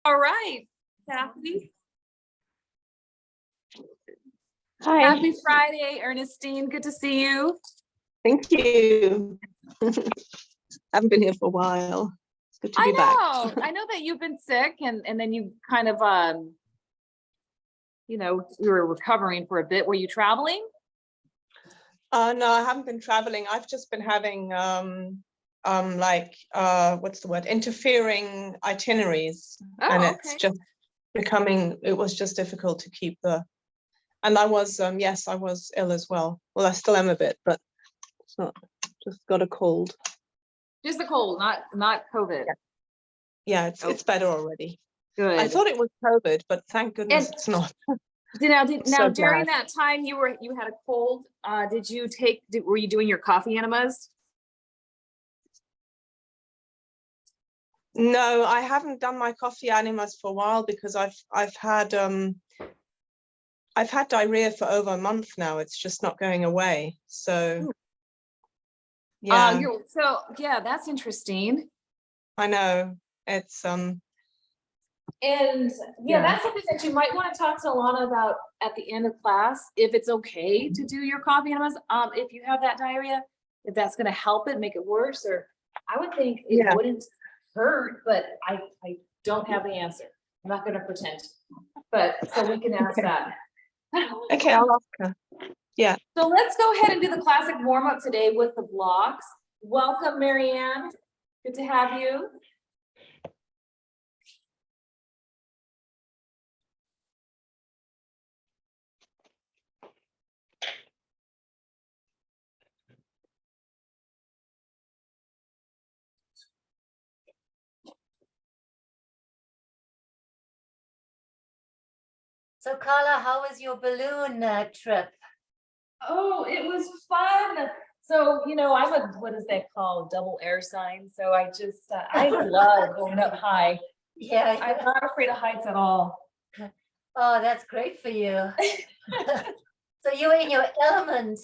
All right, Kathy. Hi. Happy Friday, Ernestine. Good to see you. Thank you. Haven't been here for a while. It's good to be back. I know that you've been sick and then you kind of, you were recovering for a bit. Were you traveling? No, I haven't been traveling. I've just been having what's the word? Interfering itineraries. And it's just it was just difficult to keep and I was, yes, I was ill as well. Well, I still am a bit, but it's not, just got a cold. Just a cold, not COVID. Yeah, it's better already. Good. I thought it was COVID, but thank goodness it's not. Now during that time you had a cold, were you doing your coffee enemas? No, I haven't done my coffee enemas for a while because I've had diarrhea for over a month now. It's just not going away. So yeah. That's interesting. I know. It's and that's something that you might want to talk to Ilana about at the end of class, if it's okay to do your coffee enemas. If you have that diarrhea, if that's going to help it, make it worse, or I would think it wouldn't hurt, but I don't have the answer. I'm not going to pretend, but so we can ask that. Okay, I'll ask her. Yeah. So let's go ahead and do the classic warm-up today with the blocks. Welcome, Marianne. Good to have you. So Carla, how was your balloon trip? Oh, it was fun. So, I'm a, what is that called? Double air sign. So I just, I love going up high. Yeah. I'm not afraid of heights at all. Oh, that's great for you. So you were in your element.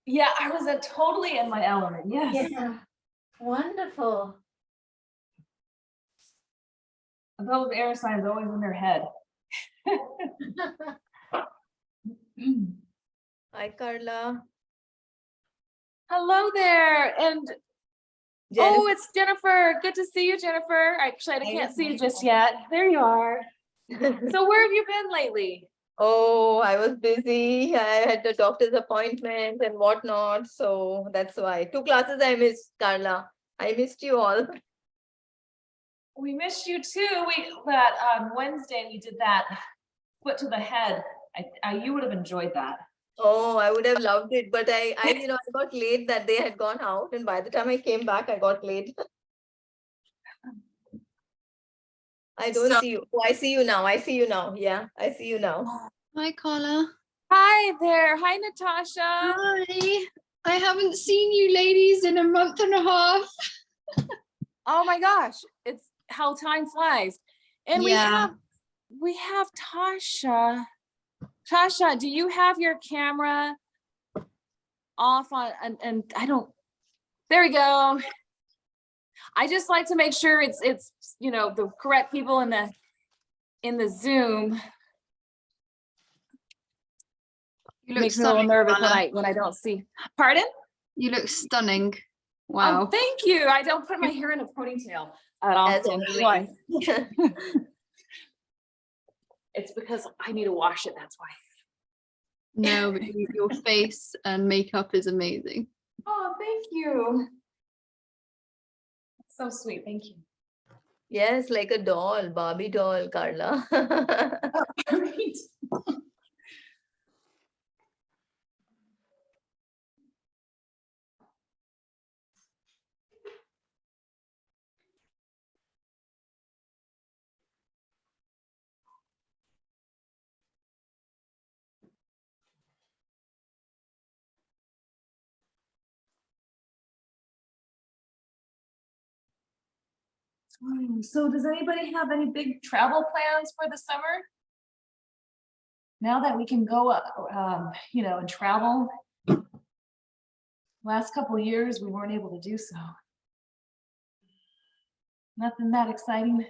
Yeah, I was totally in my element. Yes. Yeah. Wonderful. Those air signs always in their head. Hi, Carla. Hello there. And Jennifer. it's Jennifer. Good to see you, Jennifer. Actually, I can't see you just yet. There you are. So where have you been lately? Oh, I was busy. I had a doctor's appointment and whatnot. So that's why. 2 classes I missed, Carla. I missed you all. We missed you too. That on Wednesday we did that foot to the head. You would have enjoyed that. Oh, I would have loved it, but I got late that they had gone out, and by the time I came back, I got late. I don't see you. Oh, I see you now. I see you now. Yeah, I see you now. Hi, Carla. Hi there. Hi, Natasha. Hi. I haven't seen you ladies in a month and a half. Oh my gosh, it's how time flies. And we have Tasha. Tasha, do you have your camera off on and I don't, there we go. I just like to make sure it's the correct people in the Zoom. You Makes me a little nervous when I don't see. Pardon? You look stunning. Wow. Oh, thank you. I don't put my hair in a ponytail at all. It's because I need to wash it, that's why. No, but your face and makeup is amazing. Oh, thank you. So sweet, thank you. Yes, like a doll, Barbie doll, Carla. Right. So does anybody have any big travel plans for the summer? Now that we can go and travel. Last couple of years we weren't able to do so. Nothing that exciting.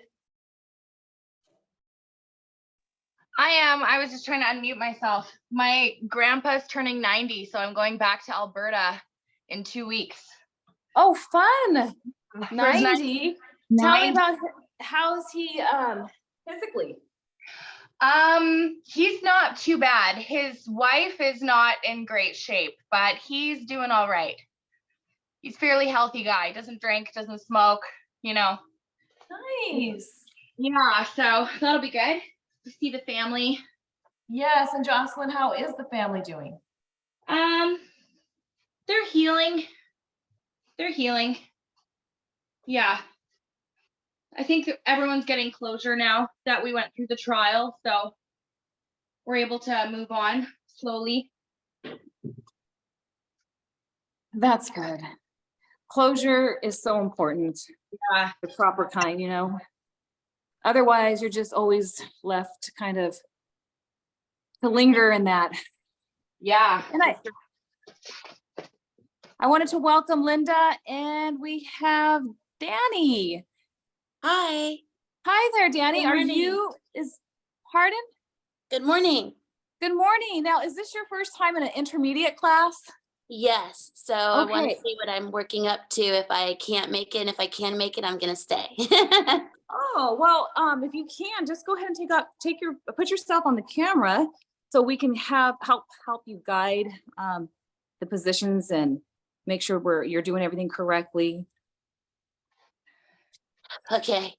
I am. I was just trying to unmute myself. My grandpa's turning 90, so I'm going back to Alberta in 2 weeks. Oh, fun. For his 90. Tell me 90. about how's he physically? He's not too bad. His wife is not in great shape, but he's doing all right. He's a fairly healthy guy. Doesn't drink, doesn't smoke, you know. Nice. Yeah, so that'll be good to see the family. Yes, and Jocelyn, how is the family doing? They're healing. They're healing. Yeah. I think that everyone's getting closure now that we went through the trial, so we're able to move on slowly. That's good. Closure is so important. Yeah. The proper kind, you know. Otherwise, you're just always left kind of to linger in that. Yeah. And I wanted to welcome Linda, and we have Danny. Hi. Hi there, Danny. Good Are morning. you, pardon? Good morning. Good morning. Now, is this your first time in an intermediate class? Yes. So I want to Okay. see what I'm working up to. If I can't make it, and if I can make it, I'm gonna stay. Oh, well, if you can, just go ahead and put yourself on the camera so we can help you guide the positions and make sure you're doing everything correctly. Okay.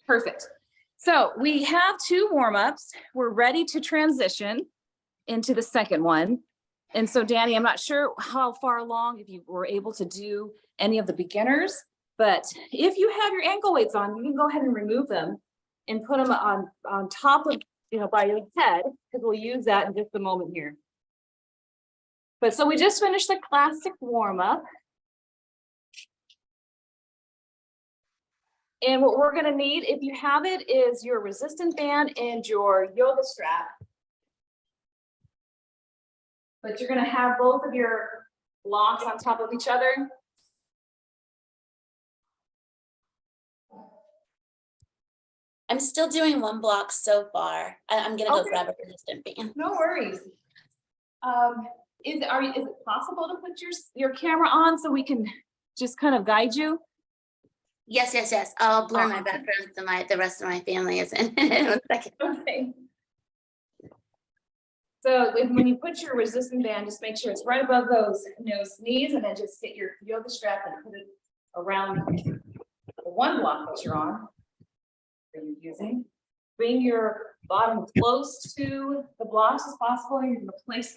Perfect. So we have 2 warm-ups. We're ready to transition into the second one. And so Danny, I'm not sure how far along, if you were able to do any of the beginners, but if you have your ankle weights on, you can go ahead and remove them and put them on top of, by your head, because we'll use that in just a moment here. But so we just finished the classic warm-up. And what we're gonna need, if you have it, is your resistance band and your yoga strap. But you're gonna have both of your blocks on top of each other. I'm still doing 1 block so far. I'm gonna go Okay. grab a resistant band. No worries. Is it possible to put your camera on so we can just kind of guide you? Yes, yes, yes. I'll blur my Awesome. background so the rest of my family isn't. 1 second. Okay. So when you put your resistance band, just make sure it's right above those knees, and then just get your yoga strap and put it around the 1 block that you're on, that you're using. Bring your bottom close to the blocks as possible. You're gonna place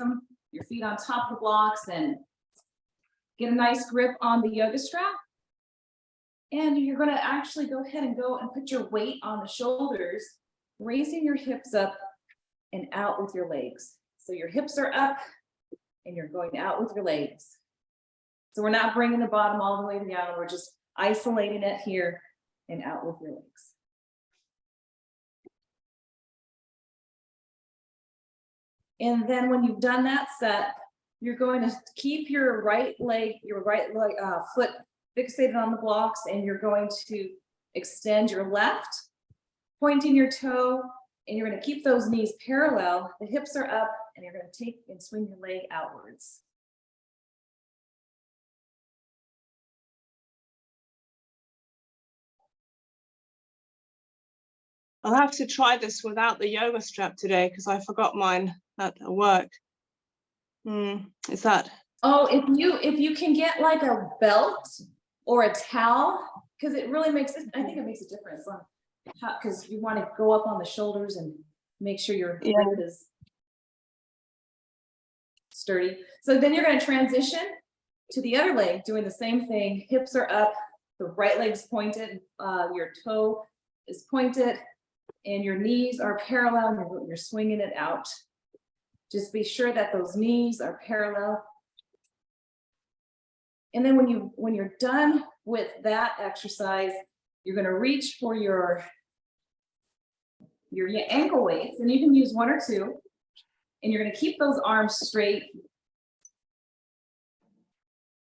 your feet on top of the blocks and get a nice grip on the yoga strap. And you're gonna actually go ahead and put your weight on the shoulders, raising your hips up and out with your legs. So your hips are up and you're going out with your legs. So we're not bringing the bottom all the way down. We're just isolating it here and out with your legs. And then when you've done that set, you're going to keep your right foot fixated on the blocks, and you're going to extend your left, pointing your toe, and you're going to keep those knees parallel. The hips are up, and you're going to take and swing your leg outwards. I'll have to try this without the yoga strap today because I forgot mine at work. Is that? Oh, if you can get like a belt or a towel, because it really makes it, I think it makes a difference on how, because you want to go up on the shoulders and make sure your grip is sturdy. So then you're going to transition to the other leg, doing the same thing. Hips are up, the right leg's pointed, your toe is pointed, and your knees are parallel, and you're swinging it out. Just be sure that those knees are parallel. And then when you're done with that exercise, you're going to reach for your ankle weights, and you can use 1 or 2, and you're going to keep those arms straight.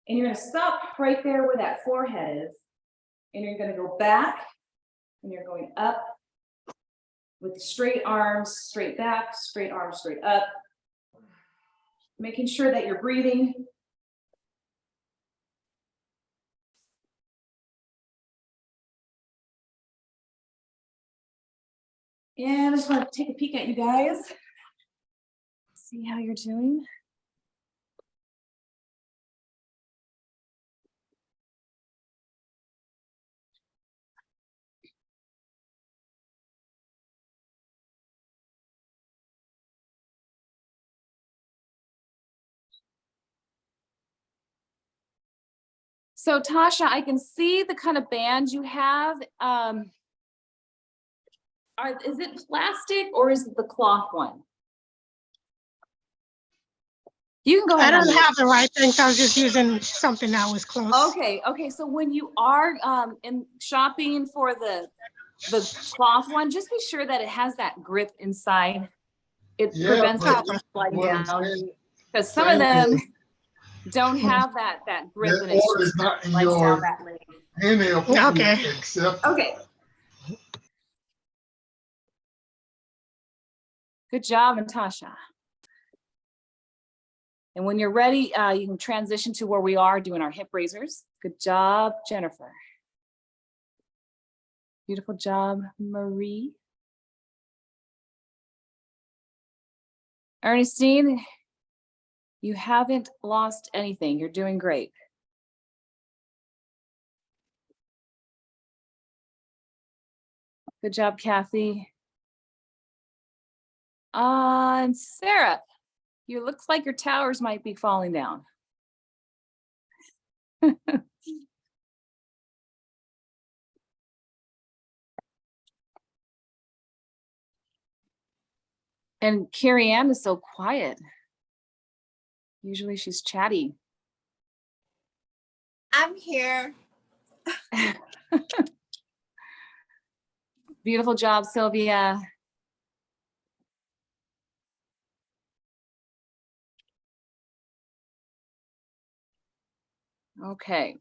And you're going to stop right there where that forehead is, and you're going to go back, and you're going up with straight arms, straight back, straight arms, straight up. Making sure that you're breathing. And I just want to take a peek at you guys. See how you're doing. So Tasha, I can see the kind of band you have. Is it plastic or is it the cloth one? You can go ahead. I don't have the right thing, so I was just using something that was close. Okay, so when you are in shopping for the cloth one, just be sure that it has that grip inside. It prevents it from sliding down. Because some of them don't have that grip and it just slides down that leg. Okay. Okay. Good job, Natasha. And when you're ready, you can transition to where we are doing our hip raisers. Good job, Jennifer. Beautiful job, Marie. Ernestine, you haven't lost anything. You're doing great. Good job, Kathy. And Sarah, you looks like your towers might be falling down. And Carrie Ann is so quiet. Usually she's chatty. I'm here. Beautiful job, Sylvia. Okay.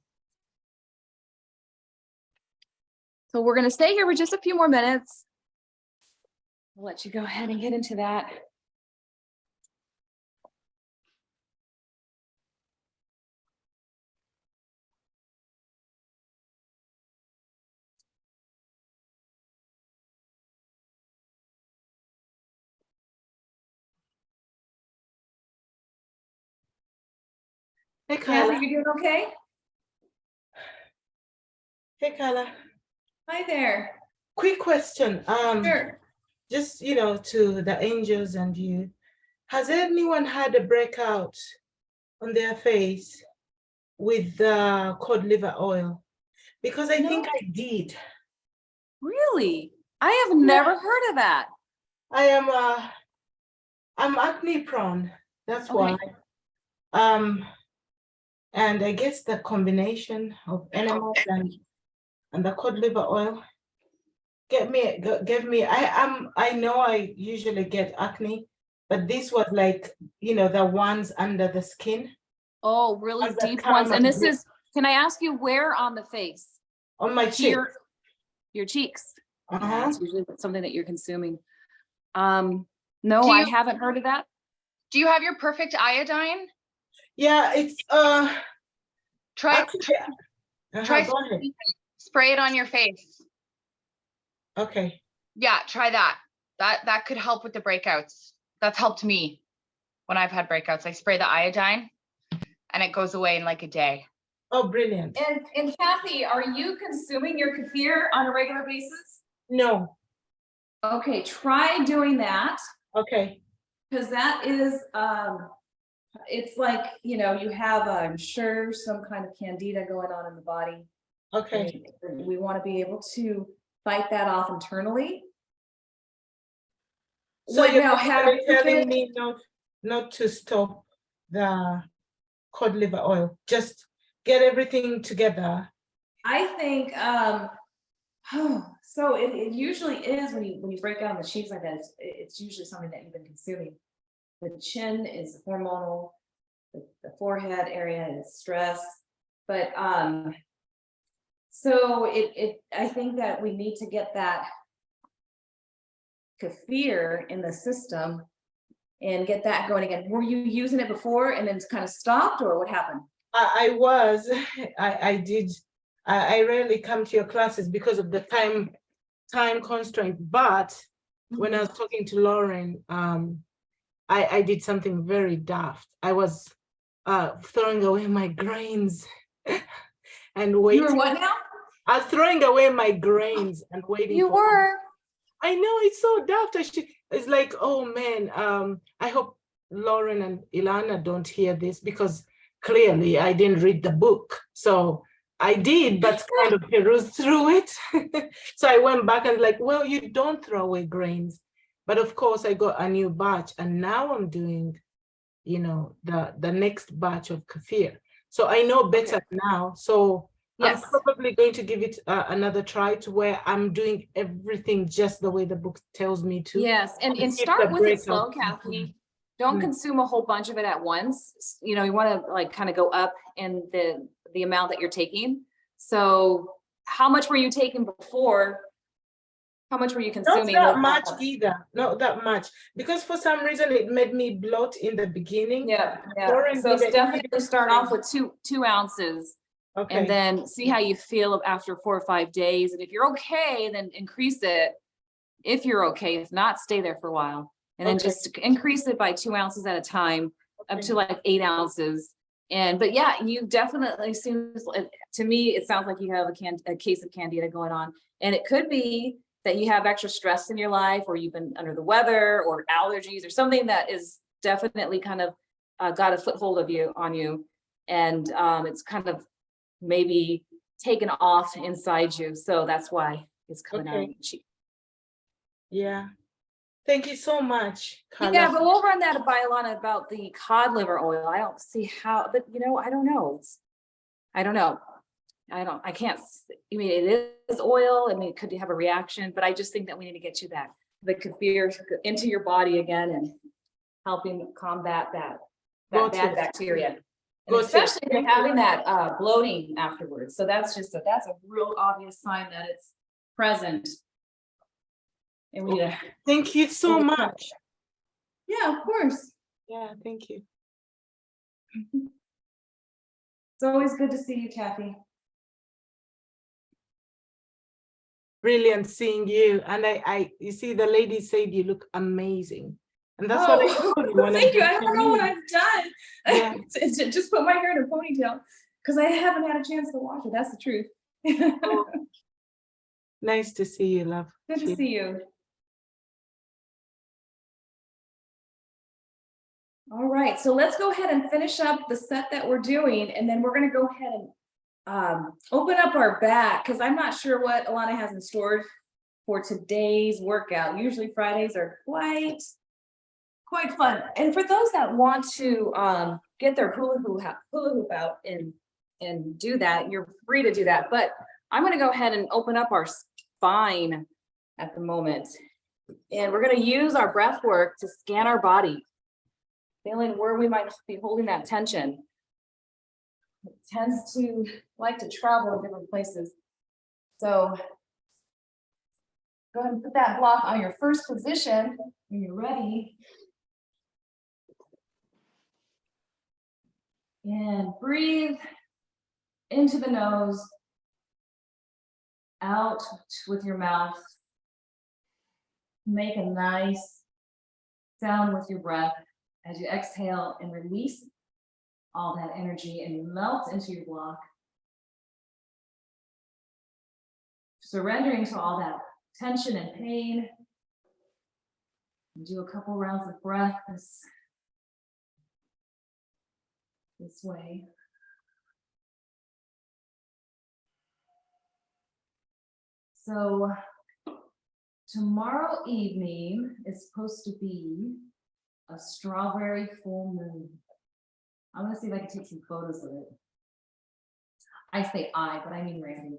So we're going to stay here for just a few more minutes. I'll let you go ahead and get into that. Hey, Carla. Kathy, you doing okay? Hey, Carla. Hi there. Quick question. Sure. Just, to the angels and you, has anyone had a breakout on their face with cod liver oil? Because I think I did. Really? I have never heard of that. I'm acne prone. That's why. And I guess the combination of enemas and the cod liver oil gave me. I know I usually get acne, but this was like, the ones under the skin. Oh, really deep ones. And this is, can I ask you where on the face? On my cheek. Your cheeks. Uh-huh. Yeah, that's usually something that you're consuming. No, I haven't heard of that. Do you have your perfect iodine? Yeah, it's Try go ahead. spray it on your face. Okay. Yeah, try that. That could help with the breakouts. That's helped me when I've had breakouts. I spray the iodine and it goes away in like a day. Oh, brilliant. And Kathy, are you consuming your kefir on a regular basis? No. Okay, try doing that. Okay. Because that is, it's like, you have, I'm sure, some kind of candida going on in the body. Okay. And we want to be able to fight that off internally. So you're telling me not to stop the cod liver oil, just get everything together. I think, so it usually is when you break out on the cheeks like that, it's usually something that you've been consuming. The chin is hormonal, the forehead area is stress, but so I think that we need to get that kefir in the system and get that going again. Were you using it before and then kind of stopped, or what happened? I was, I did. I rarely come to your classes because of the time constraint, but when I was talking to Lauren, I did something very daft. I was throwing away my grains and waiting. You were what now? I was throwing away my grains and waiting. You were. I know, it's so daft. It's like, oh man, I hope Lauren and Ilana don't hear this, because clearly I didn't read the book. So I did, but kind of perused through it. So I went back and like, well, you don't throw away grains. But of course I got a new batch, and now I'm doing, you know, the next batch of kefir. So I know better now. So Yes. I'm probably going to give it another try, to where I'm doing everything just the way the book tells me to. Yes, and keep start the with it break slow, up. Kathy. Don't Mm. consume a whole bunch of it at once. You know, you want to like kind of go up in the amount that you're taking. So how much were you taking before? How much were you Not consuming? that much either, not that much, because for some reason it made me bloat in the beginning. Yeah, yeah. Lauren So did it. definitely start off with two ounces. Okay. And then see how you feel after 4 or 5 days. And if you're okay, then increase it. If you're okay, if not, stay there for a while. And then Okay. just increase it by 2 ounces at a time, up Okay. to like 8 ounces. But yeah, you definitely seems, to me, it sounds like you have a case of candida going on. And it could be that you have extra stress in your life, or you've been under the weather, or allergies, or something that is definitely kind of got a foothold of you on you. And it's kind of maybe taken off inside you. So that's why it's coming out. Yeah. Thank you so much, Carla. Yeah, but we'll run that by Ilana about the cod liver oil. I don't see how, but you know, I don't know. I can't, I mean, it is oil. I mean, it could have a reaction, but I just think that we need to get you the kefir into your body again and helping combat that bad bacteria. And especially if you're having that bloating afterwards. So that's a real obvious sign that it's present. And we need to. Thank you so much. Yeah, of course. Yeah, thank you. It's always good to see you, Kathy. Brilliant seeing you. And you see, the lady said you look amazing. And that's what I told you. Thank you. I don't know what I've done. Yeah. Just put my hair in a ponytail because I haven't had a chance to wash it. That's the truth. Nice to see you, love. Good to see you. All right, so let's go ahead and finish up the set that we're doing, and then we're going to go ahead and open up our back, because I'm not sure what Ilana has in store for today's workout. Usually Fridays are quite fun. And for those that want to get their hula hoop out and do that, you're free to do that. But I'm going to go ahead and open up our spine at the moment. And we're going to use our breath work to scan our body, feeling where we might be holding that tension. It tends to like to travel in different places. So go ahead and put that block on your first position when you're ready. And breathe into the nose, out with your mouth. Make a nice sound with your breath as you exhale and release all that energy and melt into your block. Surrendering to all that tension and pain. Do a couple rounds of breath this way. So tomorrow evening is supposed to be a strawberry full moon. I'm gonna see if I can take some photos of it. I say I, but I mean Randy.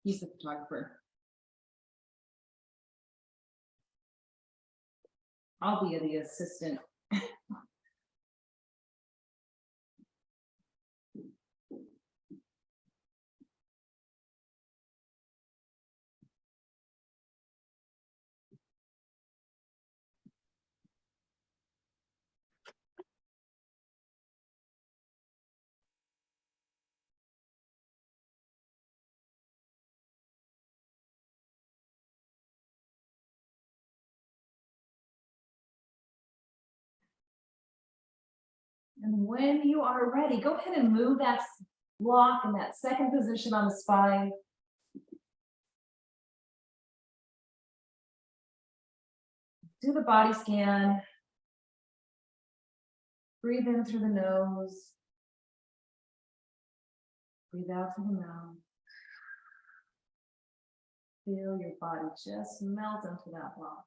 He's the photographer. I'll be the assistant. And when you are ready, go ahead and move that block in that second position on the spine. Do the body scan. Breathe in through the nose. Breathe out through the mouth. Feel your body just melt into that block.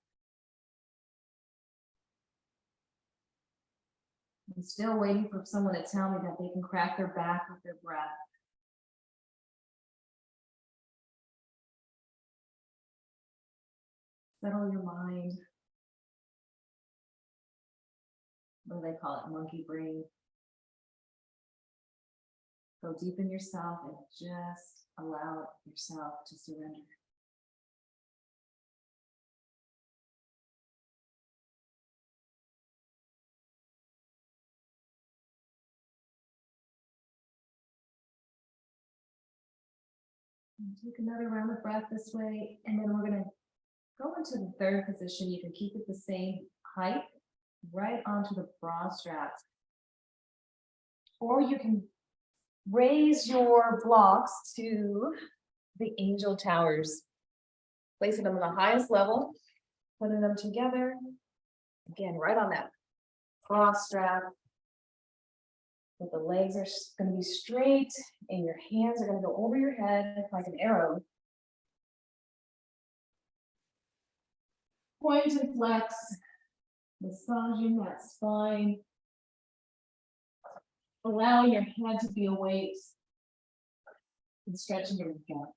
I'm still waiting for someone to tell me that they can crack their back with their breath. Settle your mind. What do they call it? Monkey brain. Go deep in yourself and just allow yourself to surrender. And take another round of breath this way, and then we're going to go into the third position. You can keep it the same height, right onto the bra straps. Or you can raise your blocks to the angel towers, placing them on the highest level, putting them together, again, right on that bra strap. But the legs are going to be straight and your hands are going to go over your head like an arrow. Point and flex, massaging that spine. Allowing your head to be a weight and stretching your neck.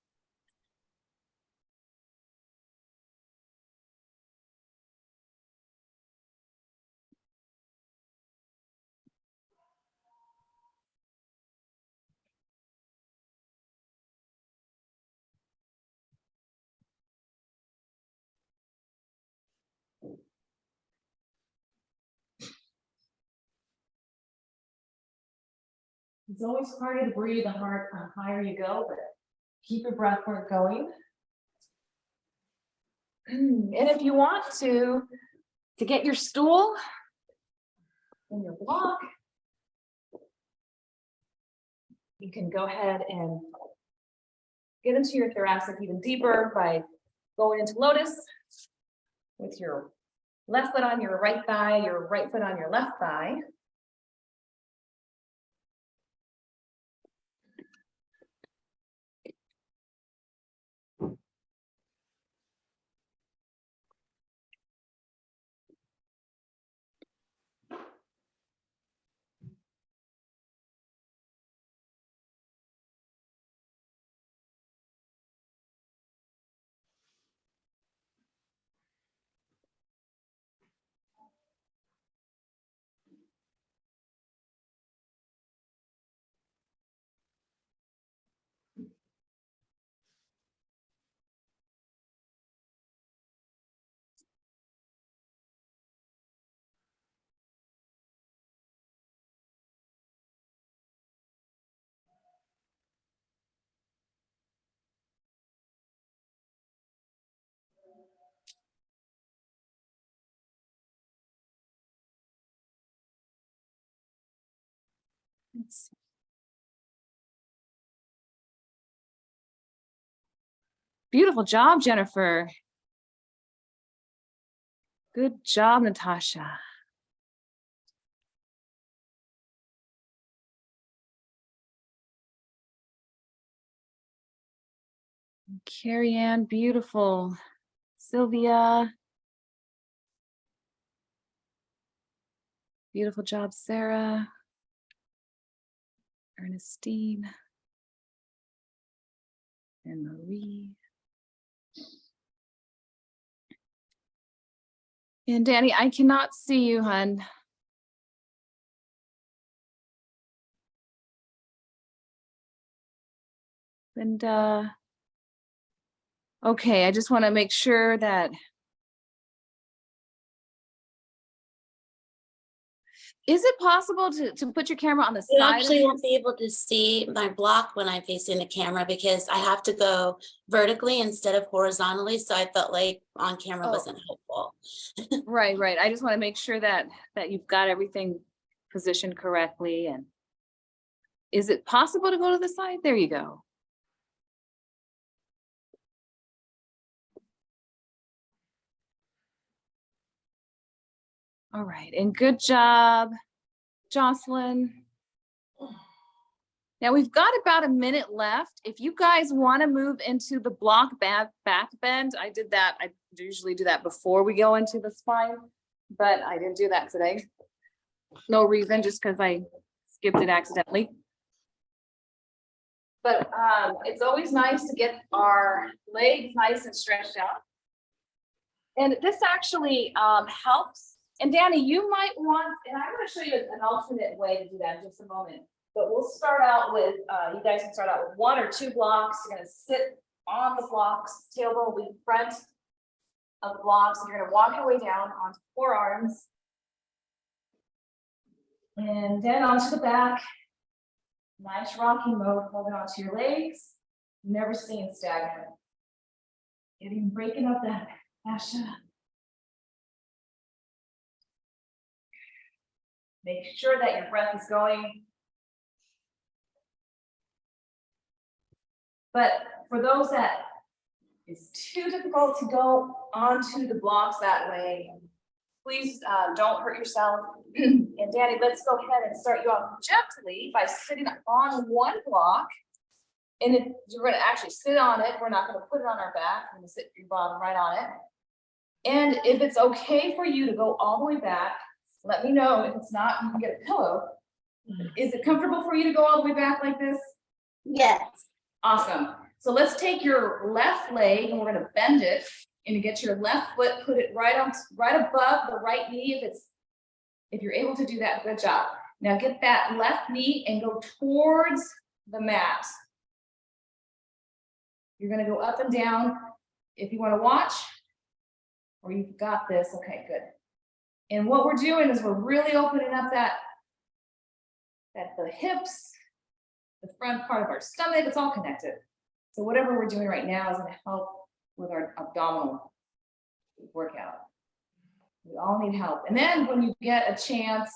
It's always harder to breathe the higher you go, but keep your breath work going. And if you want to get your stool in your block, you can go ahead and get into your thoracic even deeper by going into lotus with your left foot on your right thigh, your right foot on your left thigh. Beautiful job, Jennifer. Good job, Natasha. Carrie Ann, beautiful. Sylvia. Beautiful job, Sarah. Ernestine. And Marie. And Danny, I cannot see you, hon. And okay, I just want to make sure that. Is it possible to put your camera on the You side? actually won't be able to see my block when I'm facing the camera because I have to go vertically instead of horizontally. So I felt like on camera wasn't helpful. Right. I just want to make sure that you've got everything positioned correctly. And is it possible to go to the side? There you go. All right, and good job, Jocelyn. Now we've got about a minute left. If you guys want to move into the block back bend, I did that. I usually do that before we go into the spine, but I didn't do that today. No reason, just because I skipped it accidentally. But it's always nice to get our legs nice and stretched out. And this actually helps. And Danny, you might want, and I'm going to show you an alternate way to do that in just a moment. But we'll start out with, you guys can start out with 1 or 2 blocks. You're going to sit on the blocks, tailbone will be in front of the blocks. And you're going to walk your way down onto forearms. And then onto the back. Nice rocking mode, holding onto your legs. Never staying stagnant. Getting breaking up that fascia. Make sure that your breath is going. But for those that it's too difficult to go onto the blocks that way, please don't hurt yourself. And Danny, let's go ahead and start you off gently by sitting on one block. And if you're going to actually sit on it, we're not going to put it on our back. We're going to sit your bottom right on it. And if it's okay for you to go all the way back, let me know. If it's not, you can get a pillow. Is it comfortable for you to go all the way back like this? Yes. Awesome. So let's take your left leg and we're going to bend it and to get your left foot, put it right above the right knee. If you're able to do that, good job. Now get that left knee and go towards the mat. You're going to go up and down. If you want to watch, or you've got this, okay, good. And what we're doing is we're really opening up that the hips, the front part of our stomach, it's all connected. So whatever we're doing right now is going to help with our abdominal workout. We all need help. And then when you get a chance,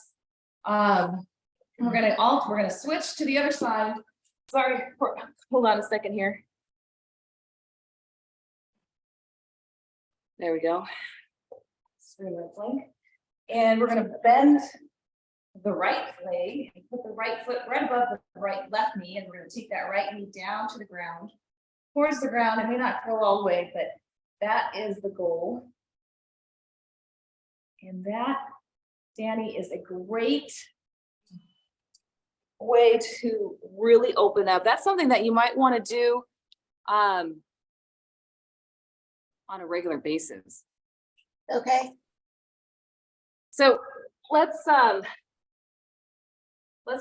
we're gonna switch to the other side. Sorry, hold on a second here. There we go. And we're gonna bend the right leg and put the right foot right above the left knee, and we're gonna take that right knee down to the ground, towards the ground. It may not go all the way, but that is the goal. And that, Danny, is a great way to really open up. That's something that you might want to do on a regular basis. Okay. So let's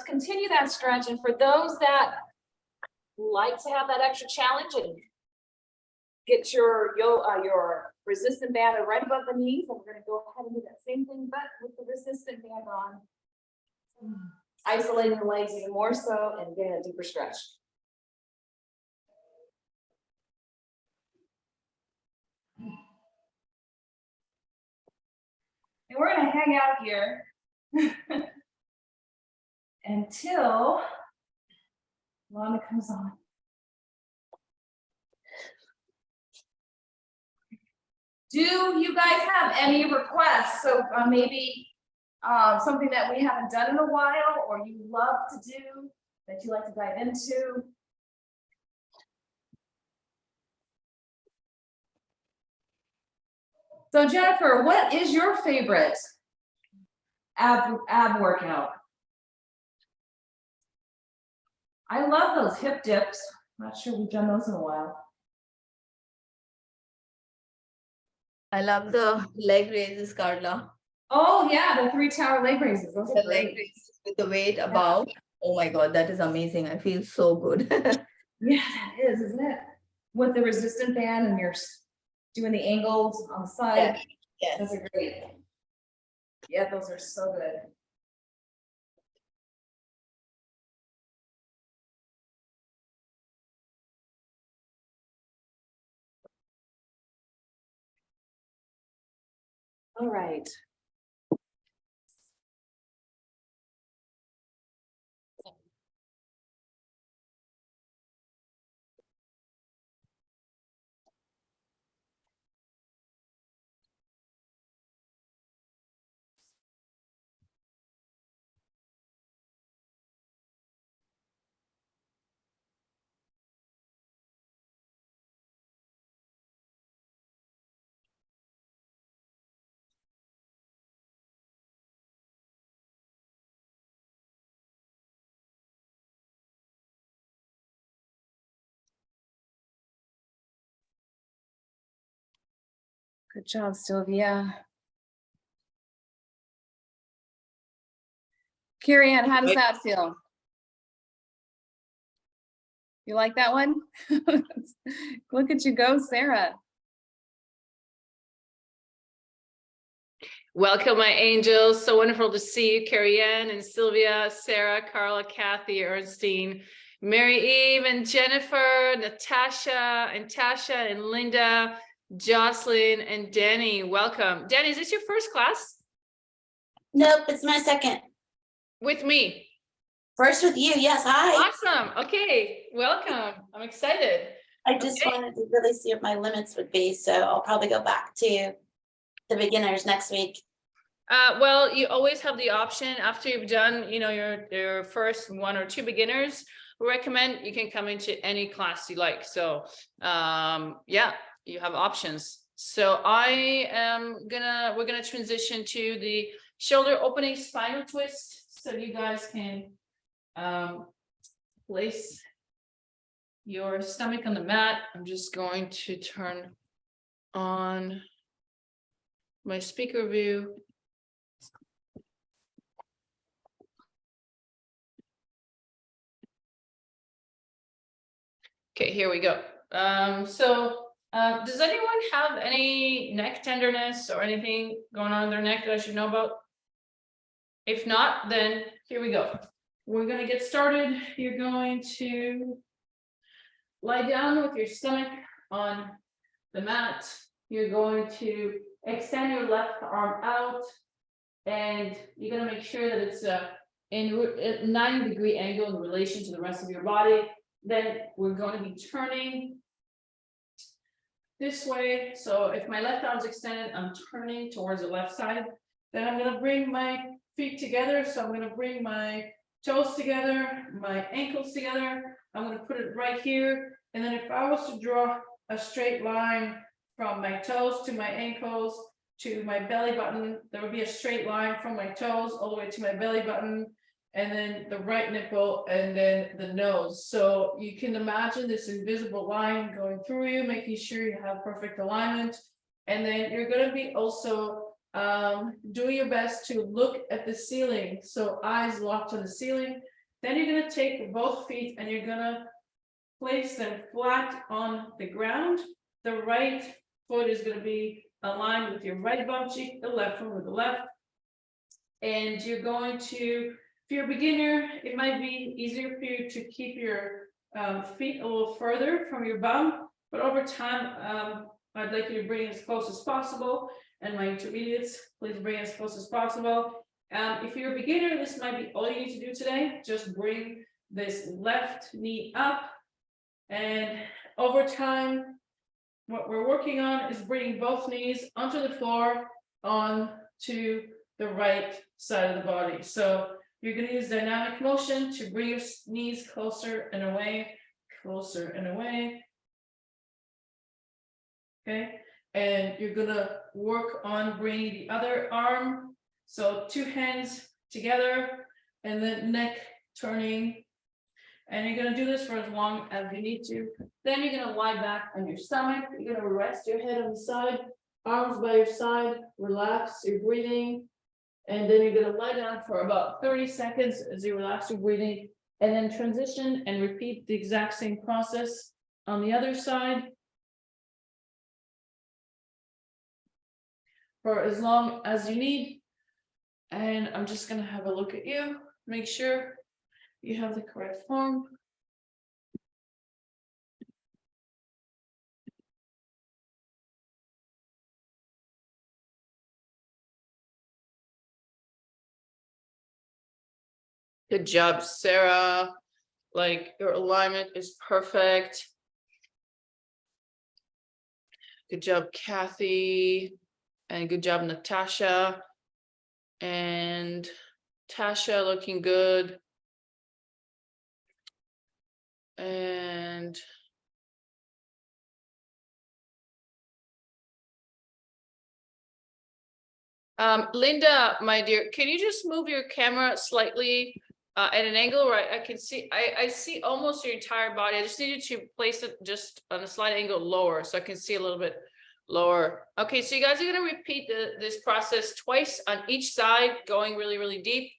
continue that stretch. And for those that like to have that extra challenge and get your resistant band right above the knees, and we're going to go ahead and do that same thing, but with the resistant band on, isolating the legs even more so and getting a deeper stretch. And we're going to hang out here until Ilana comes on. Do you guys have any requests? So maybe something that we haven't done in a while, or you love to do that you like to dive into? So Jennifer, what is your favorite ab workout? I love those hip dips. Not sure we've done those in a while. I love the leg raises, Carla. Oh yeah, the 3 tower leg raises. Those The are leg great. raises with the weight above. Oh my God, that is amazing. I feel so good. Yeah, that is, isn't it? With the resistant band and you're doing the angles on the side. Yes. Those are great. Yeah, those are so good. All right. Good job, Sylvia. Carrie Ann, how does that feel? You like that one? Look at you go, Sarah. Welcome, my angels. So wonderful to see you, Carrie Ann and Sylvia, Sarah, Carla, Kathy, Ernstine, Mary Eve and Jennifer, Natasha and Tasha and Linda, Jocelyn and Danny. Welcome. Danny, is this your first class? Nope, it's my second. With me? First with you, yes, hi. Awesome. Okay, welcome. I'm excited. I just wanted to really see what my limits would be, so I'll probably go back to the beginners next week. Well, you always have the option after you've done, your first 1 or 2 beginners. We recommend you can come into any class you like. So, yeah, you have options. So we're gonna transition to the shoulder opening spinal twist. So you guys can place your stomach on the mat. I'm just going to turn on my speaker view. Okay, here we go. Does anyone have any neck tenderness or anything going on in their neck that I should know about? If not, then here we go. We're gonna get started. You're going to lie down with your stomach on the mat. You're going to extend your left arm out, and you're gonna make sure that it's in a 90-degree angle in relation to the rest of your body. Then we're going to be turning this way. So if my left arm's extended, I'm turning towards the left side. Then I'm going to bring my feet together. So I'm going to bring my toes together, my ankles together. I'm going to put it right here. And then if I was to draw a straight line from my toes to my ankles to my belly button, there would be a straight line from my toes all the way to my belly button, and then the right nipple, and then the nose. So you can imagine this invisible line going through you, making sure you have perfect alignment. And then you're going to be also doing your best to look at the ceiling. So eyes locked on the ceiling. Then you're going to take both feet and you're going to place them flat on the ground. The right foot is going to be aligned with your right bum cheek, the left one with the left. And you're going to, if you're a beginner, it might be easier for you to keep your feet a little further from your bum, but over time, I'd like you to bring it as close as possible. And my intermediates, please bring it as close as possible. If you're a beginner, this might be all you need to do today. Just bring this left knee up. And over time, what we're working on is bringing both knees onto the floor, onto the right side of the body. So you're going to use dynamic motion to bring your knees closer and away, closer and away. Okay, and you're going to work on bringing the other arm. So 2 hands together, and then neck turning. And you're going to do this for as long as you need to. Then you're going to lie back on your stomach. You're going to rest your head on the side, arms by your side, relax your breathing. And then you're going to lie down for about 30 seconds as you relax your breathing, and then transition and repeat the exact same process on the other side for as long as you need. And I'm just going to have a look at you, make sure you have the correct form. Good job, Sarah. Like, your alignment is perfect. Good job, Kathy. And good job, Natasha. And Tasha looking good. And Linda, my dear, can you just move your camera slightly at an angle where I can see, I see almost your entire body. I just need you to place it just on a slight angle lower so I can see a little bit lower. Okay, so you guys are gonna repeat this process twice on each side, going really, really deep.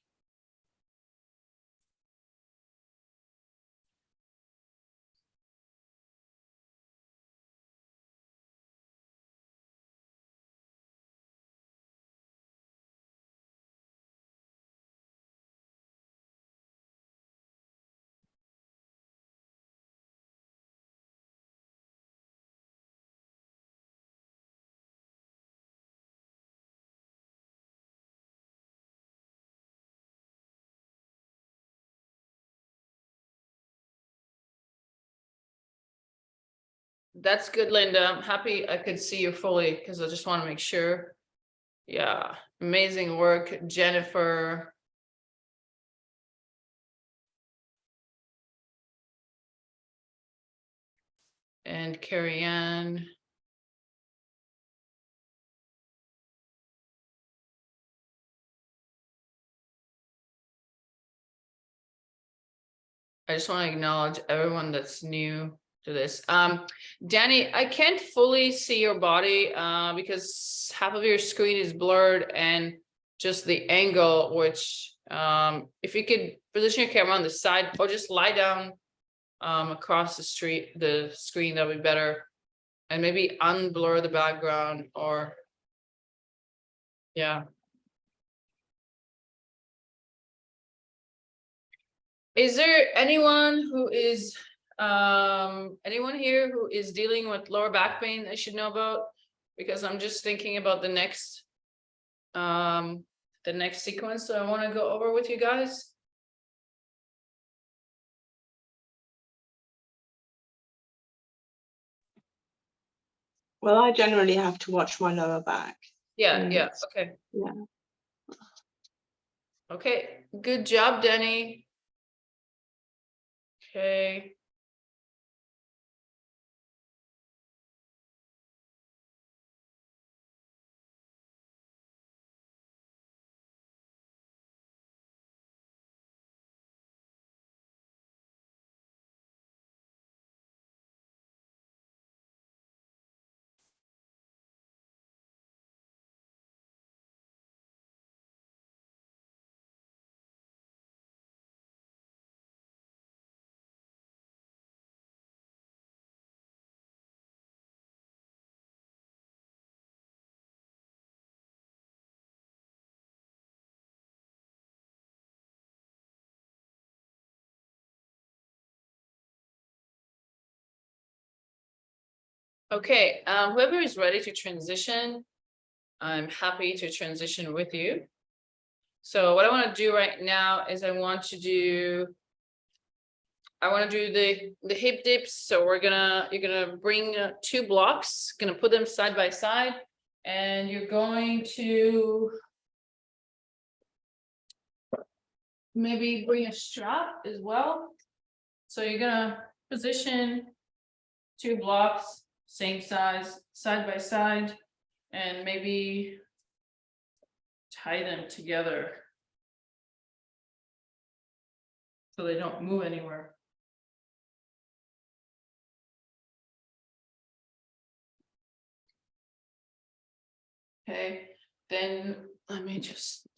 That's good, Linda. I'm happy I could see you fully because I just want to make sure. Yeah, amazing work, Jennifer. And Carrie Ann. I just want to acknowledge everyone that's new to this. Danny, I can't fully see your body because half of your screen is blurred and just the angle, which if you could position your camera on the side or just lie down across the screen, that would be better. And maybe unblur the background or, yeah. Is there anyone here who is dealing with lower back pain I should know about? Because I'm just thinking about the next sequence that I want to go over with you guys. Well, I generally have to watch my lower back. Yeah, okay. Yeah. Okay, good job, Denny. Okay. Okay, whoever is ready to transition, I'm happy to transition with you. So what I want to do right now is I want to do the hip dips. So you're gonna bring 2 blocks, gonna put them side by side, and you're going to maybe bring a strap as well. So you're gonna position 2 blocks, same size, side by side, and maybe tie them together so they don't move anywhere. Okay, then let me just.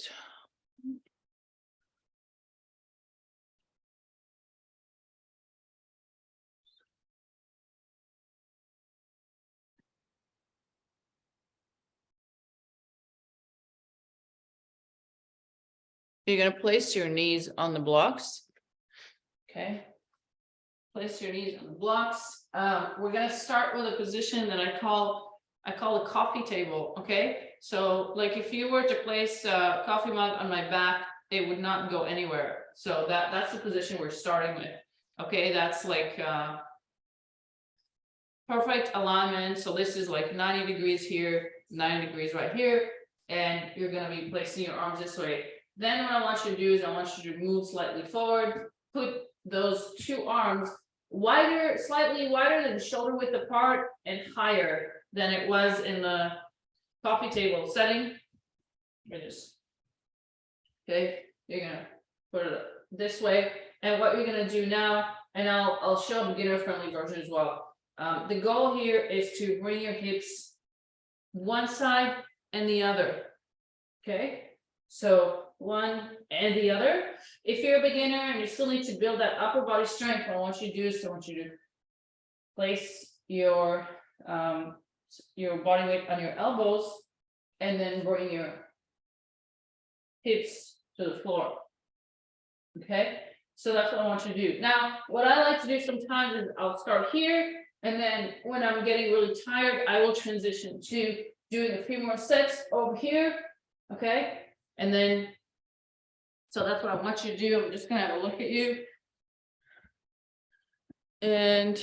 You're gonna place your knees on the blocks. Okay. Place your knees on the blocks. We're gonna start with a position that I call a coffee table. Okay. So like if you were to place a coffee mug on my back, it would not go anywhere. So that's the position we're starting with. Okay, that's like perfect alignment. So this is like 90 degrees here, 90 degrees right here, and you're gonna be placing your arms this way. Then what I want you to do is I want you to move slightly forward, put those 2 arms wider, slightly wider than shoulder width apart and higher than it was in the coffee table setting. Okay, you're gonna put it this way. And what you're gonna do now, and I'll show a beginner friendly version as well. The goal here is to bring your hips one side and the other. Okay, so one and the other. If you're a beginner and you still need to build that upper body strength, what I want you to do is I want you to place your body weight on your elbows and then bring your hips to the floor. Okay, so that's what I want you to do. Now, what I like to do sometimes is I'll start here, and then when I'm getting really tired, I will transition to doing a few more sets over here. Okay, and then, so that's what I want you to do. I'm just gonna have a look at you. And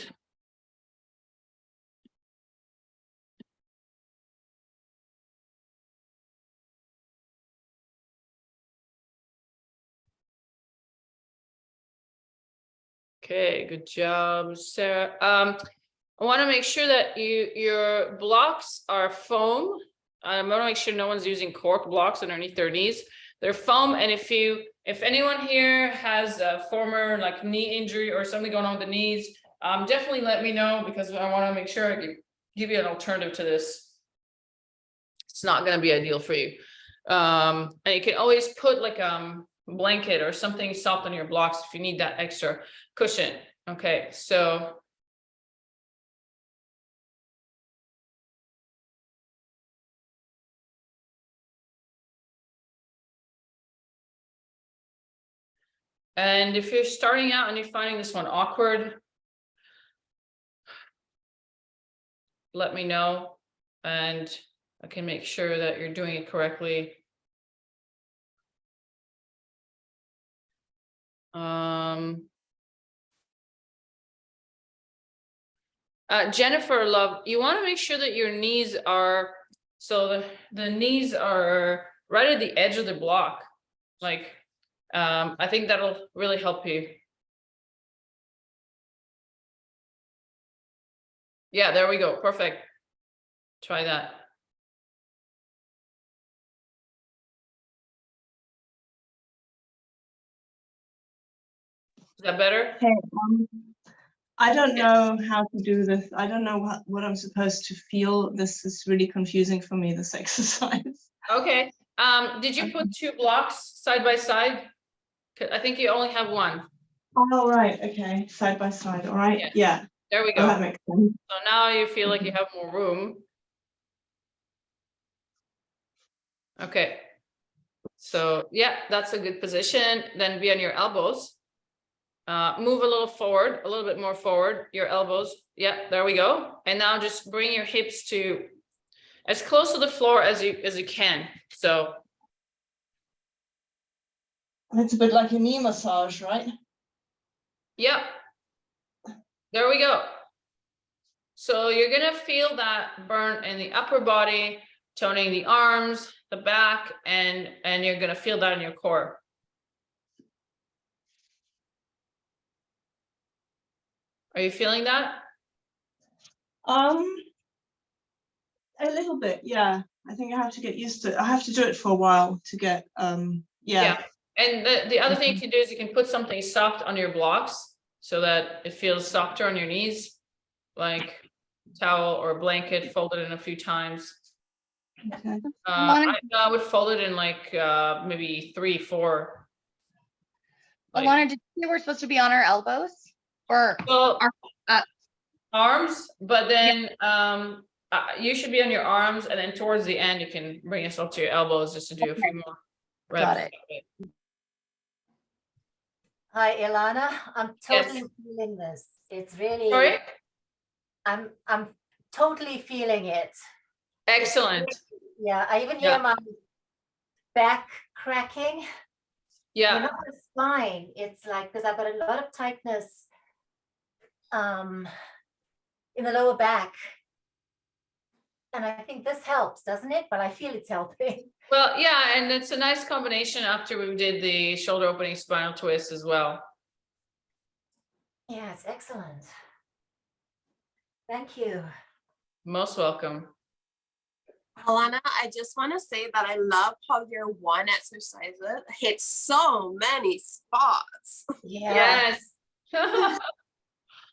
okay, good job, Sarah. I want to make sure that your blocks are foam. I want to make sure no one's using cork blocks underneath their knees. They're foam, and if anyone here has a former like knee injury or something going on with the knees, definitely let me know, because I want to make sure I give you an alternative to this. It's not going to be ideal for you. And you can always put like blanket or something soft on your blocks if you need that extra cushion. Okay, so and if you're starting out and you're finding this one awkward, let me know and I can make sure that you're doing it correctly. Jennifer, love, you want to make sure that your knees are, so the knees are right at the edge of the block. Like, I think that'll really help you. Yeah, there we go. Perfect. Try that. Is that better? Okay, I don't know how to do this. I don't know what I'm supposed to feel. This is really confusing for me, this exercise. Okay. Did you put two blocks side by side? I think you only have one. Oh, right. Okay. Side by side. All right. Yes. Yeah. There we go. Oh, that makes sense. So now you feel like you have more room. Okay. So yeah, that's a good position. Then be on your elbows. Move a little forward, a little bit more forward, your elbows. Yeah, there we go. And now just bring your hips to as close to the floor as you can. So it's a bit like a knee massage, right? yeah, there we go. So you're gonna feel that burn in the upper body, toning the arms, the back, and you're gonna feel that in your core. Are you feeling that? A little bit, yeah. I think I have to get used to it. I have to do it for a while to get yeah. And the other thing you can do is you can put something soft on your blocks so that it feels softer on your knees, like towel or a blanket folded in a few times. Okay. I would fold it in like maybe 3, 4. Like, Ilana, did you say we're supposed to be on our elbows or well, our arms, but then you should be on your arms, and then towards the end you can bring yourself to your elbows just to do a few more reps. Got it. Hi, Ilana. I'm totally feeling this. It's really, Sorry? I'm totally feeling it. Excellent. Yeah, I even hear my back cracking. Yeah. You know, the spine. It's like, because I've got a lot of tightness in the lower back. And I think this helps, doesn't it? But I feel it's helping. Well, yeah, and it's a nice combination after we did the shoulder opening spinal twist as well. Yeah, it's excellent. Thank you. Most welcome. Ilana, I just want to say that I love how your one exercise hits so many spots. Yeah.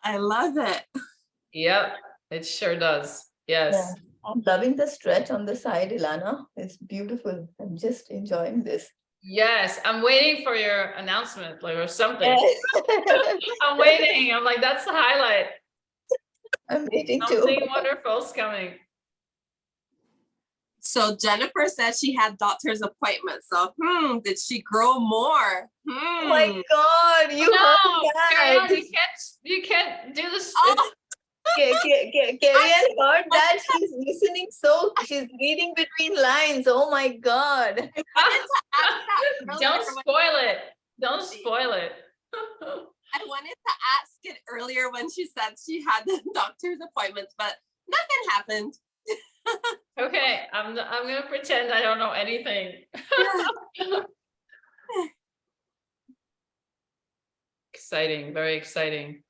I love it. Yep, it sure does. Yes. I'm loving the stretch on the side, Ilana. It's beautiful. I'm just enjoying this. Yes, I'm waiting for your announcement, like, or something. Yes. I'm waiting. I'm like, that's the highlight. I'm waiting too. Something wonderful's coming. So Jennifer said she had doctor's appointment. So, did she grow more? Oh my God, you heard that. You can't do this. Oh. Carrie heard that. She's listening. So she's reading between lines. Oh my God. Don't spoil it. Don't spoil it. I wanted to ask it earlier when she said she had the doctor's appointments, but nothing happened. Okay, I'm gonna pretend I don't know anything. Exciting, very exciting.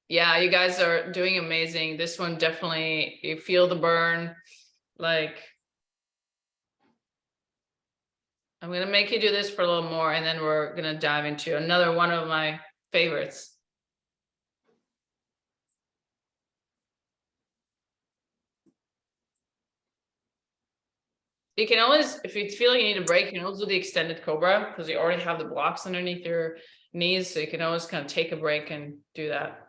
Yeah, you guys are doing amazing. This one definitely, you feel the burn. Like, I'm gonna make you do this for a little more, and then we're gonna dive into another one of my favorites. You can always, if you feel like you need a break, you can always do the extended cobra because you already have the blocks underneath your knees. So you can always kind of take a break and do that.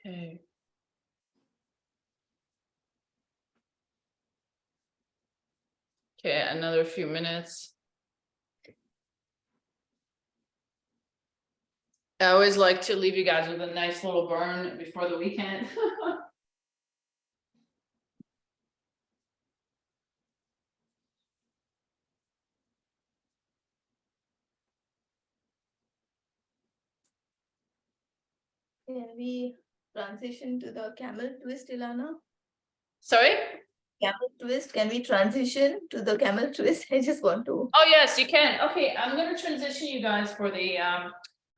Okay. Okay, another few minutes. I always like to leave you guys with a nice little burn before the weekend. Can we transition to the camel twist, Ilana? Sorry? Camel twist. Can we transition to the camel twist? I just want to. Oh yes, you can. Okay, I'm gonna transition you guys for the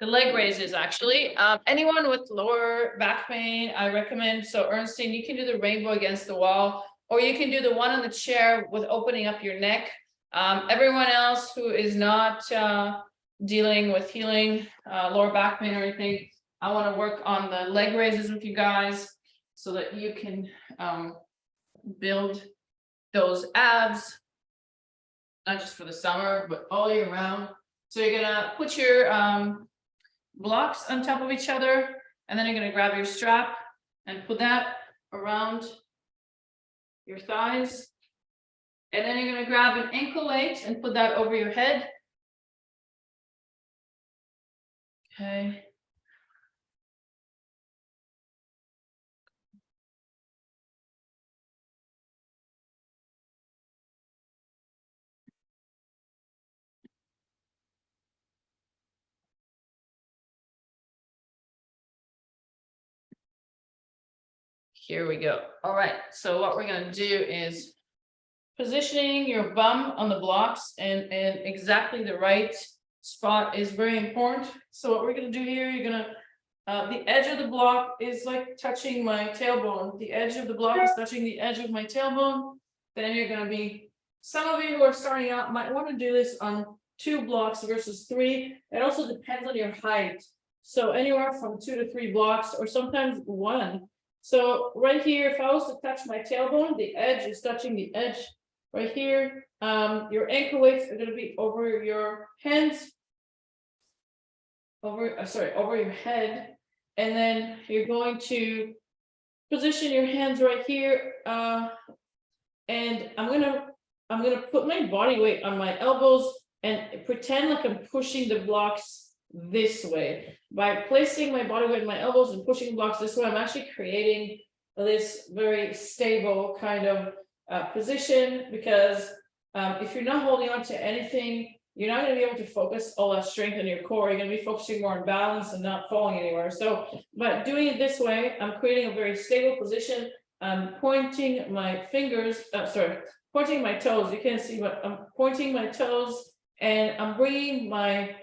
leg raises actually. Anyone with lower back pain, I recommend. So Ernestine, you can do the rainbow against the wall, or you can do the one on the chair with opening up your neck. Everyone else who is not dealing with healing lower back pain or anything, I want to work on the leg raises with you guys so that you can build those abs, not just for the summer, but all year round. So you're gonna put your blocks on top of each other, and then you're gonna grab your strap and put that around your thighs. And then you're gonna grab an ankle weight and put that over your head. Okay. Here we go. All right, so what we're gonna do is positioning your bum on the blocks and exactly the right spot is very important. So what we're gonna do here, you're gonna, the edge of the block is like touching my tailbone. The edge of the block is touching the edge of my tailbone. Then you're gonna be, some of you who are starting out might wanna do this on 2 blocks versus 3. It also depends on your height. So anywhere from 2 to 3 blocks, or sometimes 1. So right here, if I was to touch my tailbone, the edge is touching the edge right here. Your ankle weights are going to be over your hands, over your head. And then you're going to position your hands right here. And I'm gonna put my body weight on my elbows and pretend like I'm pushing the blocks this way. By placing my body weight on my elbows and pushing blocks this way, I'm actually creating this very stable kind of position, because if you're not holding on to anything, you're not gonna be able to focus all that strength in your core. You're gonna be focusing more on balance and not falling anywhere. So, but doing it this way, I'm creating a very stable position. I'm pointing my fingers, pointing my toes. You can't see, but I'm pointing my toes and I'm bringing my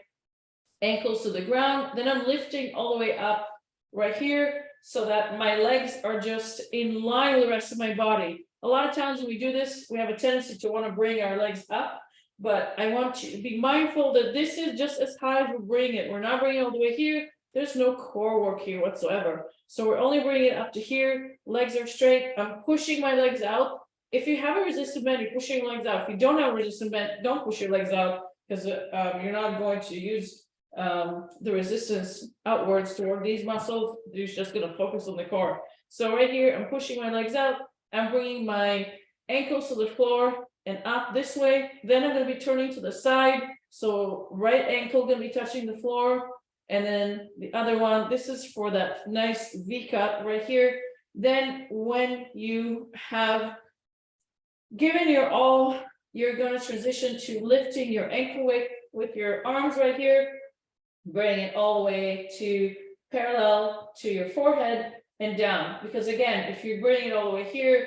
ankles to the ground. Then I'm lifting all the way up right here so that my legs are just in line with the rest of my body. A lot of times when we do this, we have a tendency to want to bring our legs up, but I want you to be mindful that this is just as high as we're bringing it. We're not bringing it all the way here. There's no core work here whatsoever. So we're only bringing it up to here. Legs are straight. I'm pushing my legs out. If you have a resistant bend, you're pushing your legs out. If you don't have a resistant bend, don't push your legs out, because you're not going to use the resistance outwards toward these muscles. You're just going to focus on the core. So right here, I'm pushing my legs out. I'm bringing my ankles to the floor and up this way. Then I'm going to be turning to the side. So right ankle going to be touching the floor. And then the other one, this is for that nice V cut right here. Then when you have given your all, you're going to transition to lifting your ankle weight with your arms right here. Bring it all the way to parallel to your forehead and down. Because again, if you're bringing it all the way here,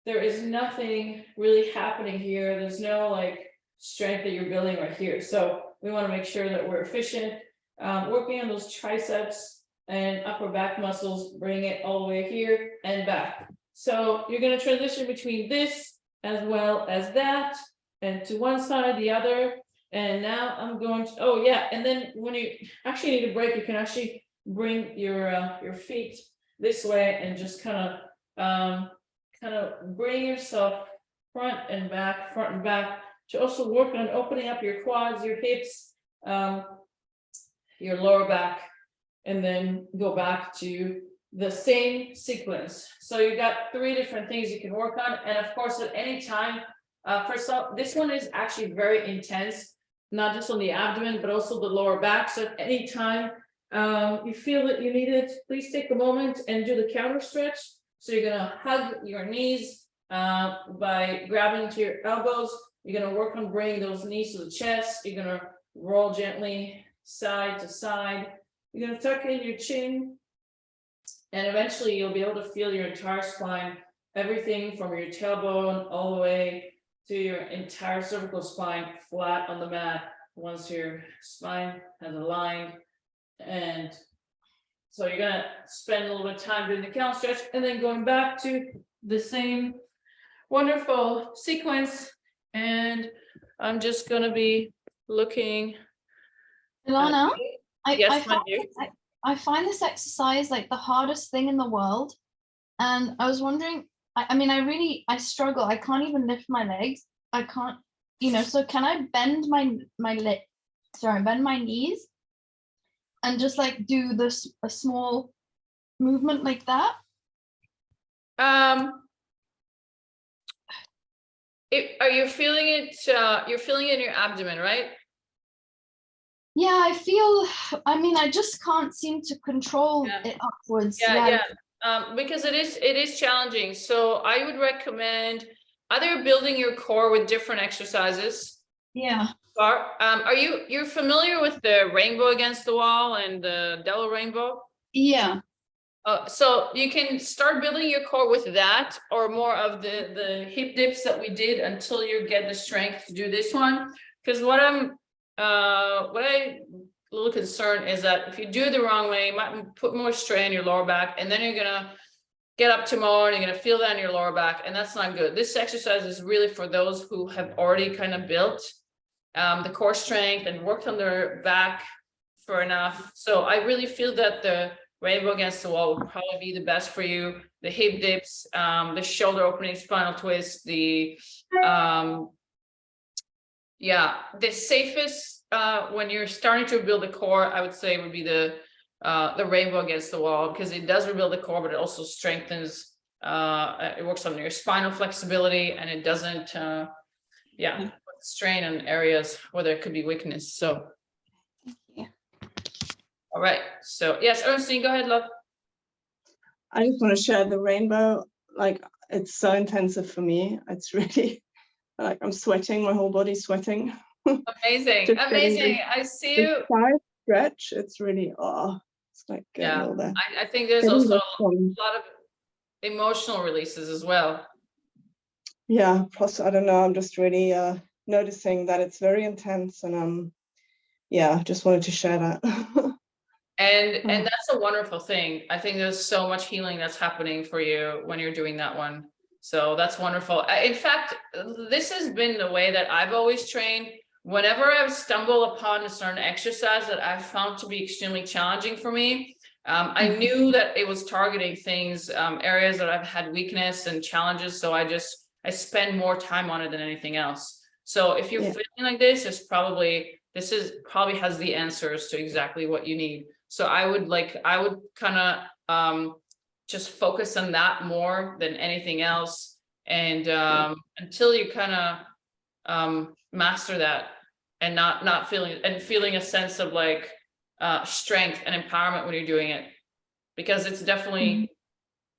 there is nothing really happening here. There's no like strength that you're building right here. So we want to make sure that we're efficient. Working on those triceps and upper back muscles, bring it all the way here and back. So you're going to transition between this as well as that, and to one side, the other. And now I'm going to, oh yeah, and then when you actually need a break, you can actually bring your feet this way and just kind of bring yourself front and back to also work on opening up your quads, your hips, your lower back, and then go back to the same sequence. So you got 3 different things you can work on. And of course, at any time, this one is actually very intense, not just on the abdomen, but also the lower back. So at any time you feel that you need it, please take a moment and do the counter stretch. So you're gonna hug your knees by grabbing to your elbows. You're gonna work on bringing those knees to the chest. You're gonna roll gently side to side. You're gonna tuck in your chin, and eventually you'll be able to feel your entire spine, everything from your tailbone all the way to your entire cervical spine flat on the mat once your spine has aligned. And so you're gonna spend a little bit of time doing the counter stretch and then going back to the same wonderful sequence. And I'm just gonna be looking. Ilana, Yes, I find this exercise like the hardest thing in the world. And I was wondering, I struggle. I can't even lift my legs. I can't, so can I bend bend my knees and just like do this, a small movement like that? Are you feeling it? You're feeling it in your abdomen, right? Yeah, I just can't seem to control it upwards. Because it is challenging. So I would recommend either building your core with different exercises. Yeah. Are you're familiar with the rainbow against the wall and the double rainbow? Yeah. So you can start building your core with that, or more of the hip dips that we did until you get the strength to do this one. Because what I'm a little concerned is that if you do it the wrong way, you might put more strain on your lower back, and then you're gonna get up tomorrow and you're gonna feel that in your lower back, and that's not good. This exercise is really for those who have already kind of built the core strength and worked on their back for enough. So I really feel that the rainbow against the wall would probably be the best for you. The hip dips, the shoulder opening spinal twist, the safest when you're starting to build the core, I would say would be the rainbow against the wall, because it does rebuild the core, but it also strengthens, it works on your spinal flexibility, and it doesn't put strain on areas where there could be weakness. So all right, so yes, Ernestine, go ahead, love. I just want to share the rainbow. Like, it's so intensive for me. It's really like I'm sweating, my whole body's sweating Just getting Amazing. I see you. the side stretch, it's really, it's like getting all there. I think there's Getting also this a one. lot of emotional releases as well. Yeah, plus, I don't know, I'm just really noticing that it's very intense, and yeah, just wanted to share that. And that's a wonderful thing. I think there's so much healing that's happening for you when you're doing that one. So that's wonderful. In fact, this has been the way that I've always trained. Whenever I stumble upon a certain exercise that I've found to be extremely challenging for me, I knew that it was targeting things, areas that I've had weakness and challenges. So I spend more time on it than anything else. So if you're feeling like this, this probably has the answers to exactly what you need. So I would kind of just focus on that more than anything else. And until you kind of master that and not feeling a sense of like strength and empowerment when you're doing it, because it's definitely,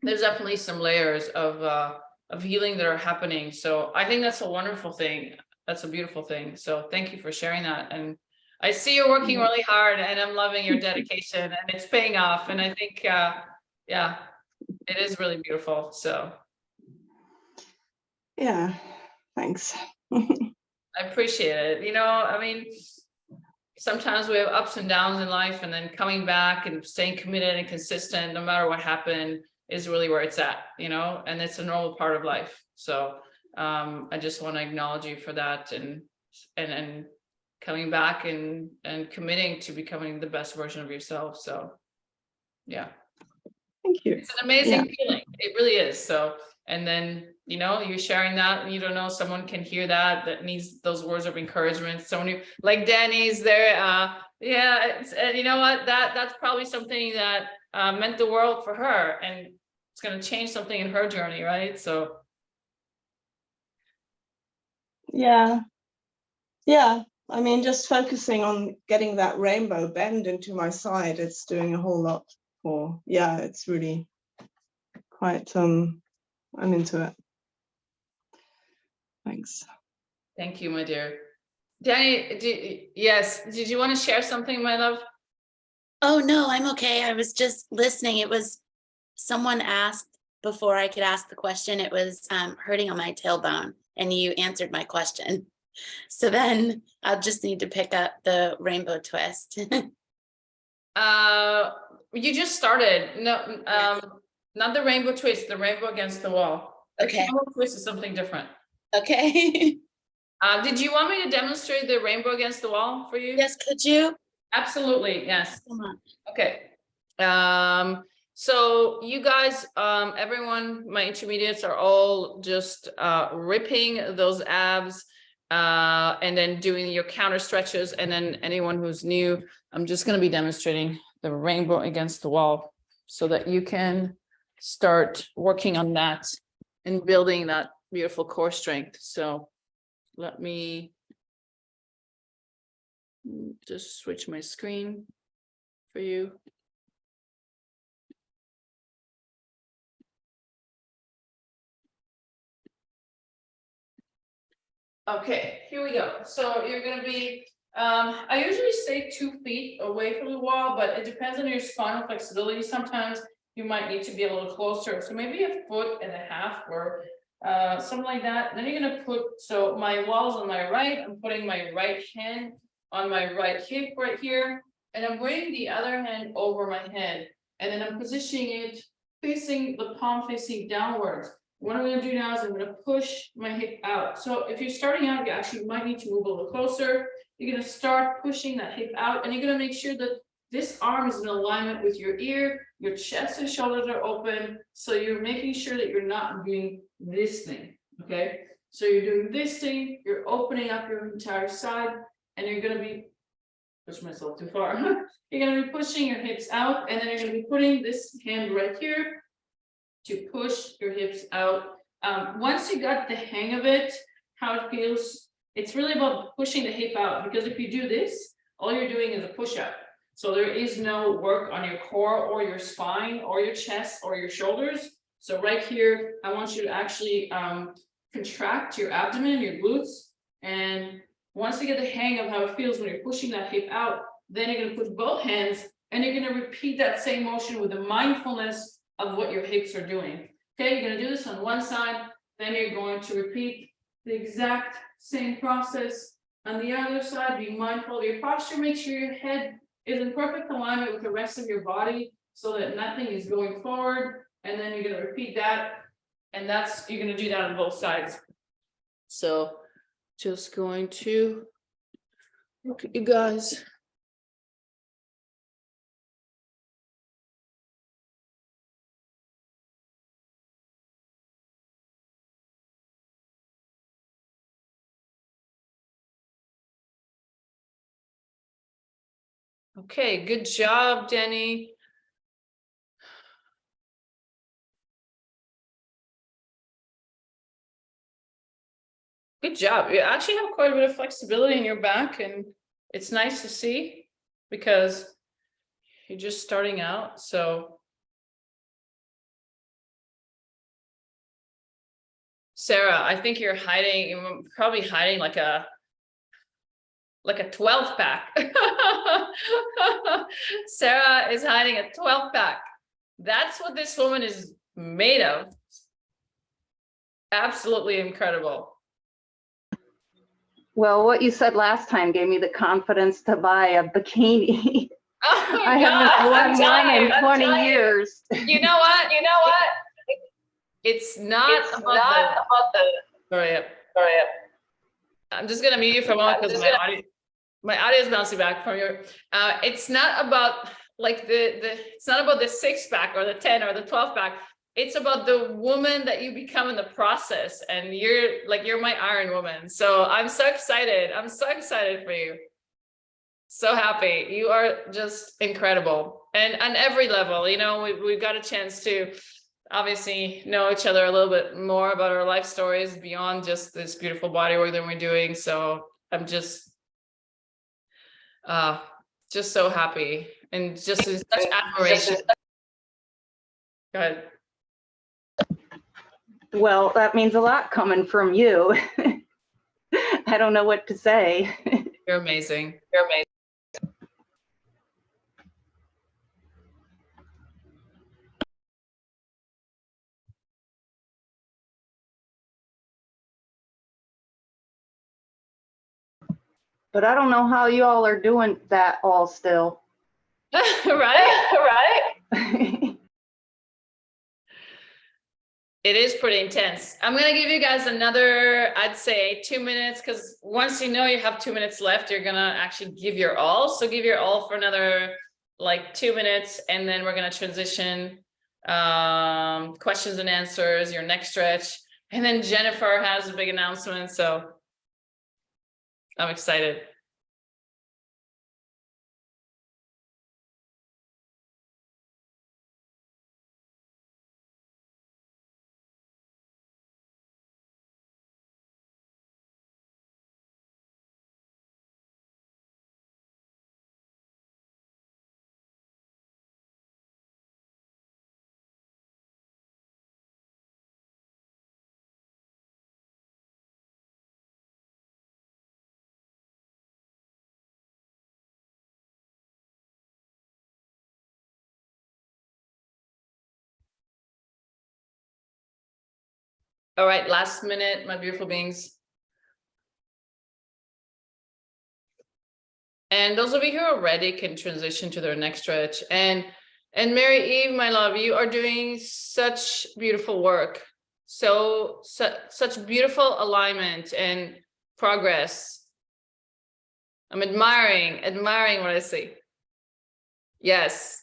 there's definitely some layers of healing that are happening. So I think that's a wonderful thing. That's a beautiful thing. So thank you for sharing that. And I see you're working really hard, and I'm loving your dedication, and it's paying off. And I think, yeah, it is really beautiful. So. Yeah, thanks. I appreciate it. You know, I mean, sometimes we have ups and downs in life, and then coming back and staying committed and consistent, no matter what happened, is really where it's at, you know, and it's a normal part of life. So I just want to acknowledge you for that, and coming back and committing to becoming the best version of yourself. So yeah, thank you. It's an amazing feeling. It really is. So, and then, you know, you're sharing that, and you don't know, someone can hear that needs those words of encouragement. Someone who, like Danny's there, you know what, that's probably something that meant the world for her, and it's going to change something in her journey, right? So yeah, I mean, just focusing on getting that rainbow bend into my side, it's doing a whole lot for, it's really quite, I'm into it. Thanks. Thank you, my dear. Danny, did you want to share something, my love? Oh, no, I'm okay. I was just listening. It was, someone asked before I could ask the question, it was hurting on my tailbone, and you answered my question. So then I'll just need to pick up the rainbow twist. You just started. No, not the rainbow twist, the rainbow against the wall. Okay. The rainbow twist is something different. Okay. Did you want me to demonstrate the rainbow against the wall for you? Yes, could you? Absolutely, yes. Come on. Okay. So you guys, everyone, my intermediates are all just ripping those abs and then doing your counter stretches. And then anyone who's new, I'm just going to be demonstrating the rainbow against the wall so that you can start working on that and building that beautiful core strength. So let me just switch my screen for you. Okay, here we go. So you're going to be, I usually say 2 feet away from the wall, but it depends on your spinal flexibility. Sometimes you might need to be a little closer. So maybe 1.5 feet or something like that. Then you're going to put, so my wall's on my right. I'm putting my right hand on my right hip right here. And I'm bringing the other hand over my head. And then I'm positioning it, facing the palm facing downwards. What I'm going to do now is I'm going to push my hip out. So if you're starting out, you actually might need to move a little closer. You're going to start pushing that hip out, and you're going to make sure that this arm is in alignment with your ear, your chest and shoulders are open. So you're making sure that you're not doing this thing. Okay. So you're doing this thing, you're opening up your entire side, and you're going to be, push myself too far. You're going to be pushing your hips out, and then you're going to be putting this hand right here to push your hips out. Once you got the hang of it, how it feels, it's really about pushing the hip out, because if you do this, all you're doing is a push-up. So there is no work on your core or your spine or your chest or your shoulders. So right here, I want you to actually contract your abdomen, your glutes. And Once you get the hang of how it feels when you're pushing that hip out, then you're gonna push both hands and you're gonna repeat that same motion with the mindfulness of what your hips are doing. Okay, you're gonna do this on one side, then you're going to repeat the exact same process on the other side. Be mindful of your posture, make sure your head is in perfect alignment with the rest of your body so that nothing is going forward. And then you're gonna repeat that, and you're gonna do that on both sides. So just going to look at you guys. Okay, good job, Denny. Good job. You actually have quite a bit of flexibility in your back, and it's nice to see because you're just starting out. So Sarah, I think you're probably hiding like a 12 pack. Sarah is hiding a 12 pack. That's what this woman is made of. Absolutely incredible. Well, what you said last time gave me the confidence to buy a bikini. Oh I haven't worn one in 20 you. years. You know what? It's not about the. Sorry. I'm just gonna mute you for a moment because my audio is bouncing back from your. It's not about like it's not about the 6-pack or the 10 or the 12-pack. It's about the woman that you become in the process, and you're my Iron Woman. So I'm so excited. I'm so excited for you. So happy. You are just incredible, and on every level. You know, we've got a chance to obviously know each other a little bit more about our life stories beyond just this beautiful body work that we're doing. So I'm just so happy and just in such admiration. Go ahead. Well, that means a lot coming from you. I don't know what to say. You're amazing. But I don't know how you all are doing that all still. Right. It is pretty intense. I'm gonna give you guys another, I'd say 2 minutes, because once you know you have 2 minutes left, you're gonna actually give your all. So give your all for another like 2 minutes, and then we're gonna transition questions and answers, your next stretch. And then Jennifer has a big announcement, so I'm excited. All right, last minute, my beautiful beings. And those of you who are ready can transition to their next stretch. And Mary Eve, my love, you are doing such beautiful work. Such beautiful alignment and progress. I'm admiring what I see. Yes.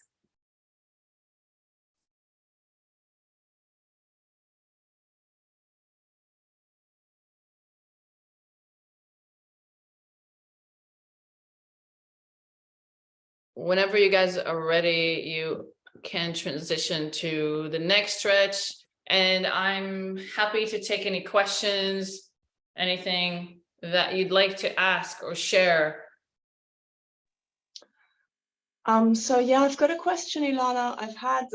Whenever you guys are ready, you can transition to the next stretch. And I'm happy to take any questions, anything that you'd like to ask or share. So yeah, I've got a question, Ilana. I've had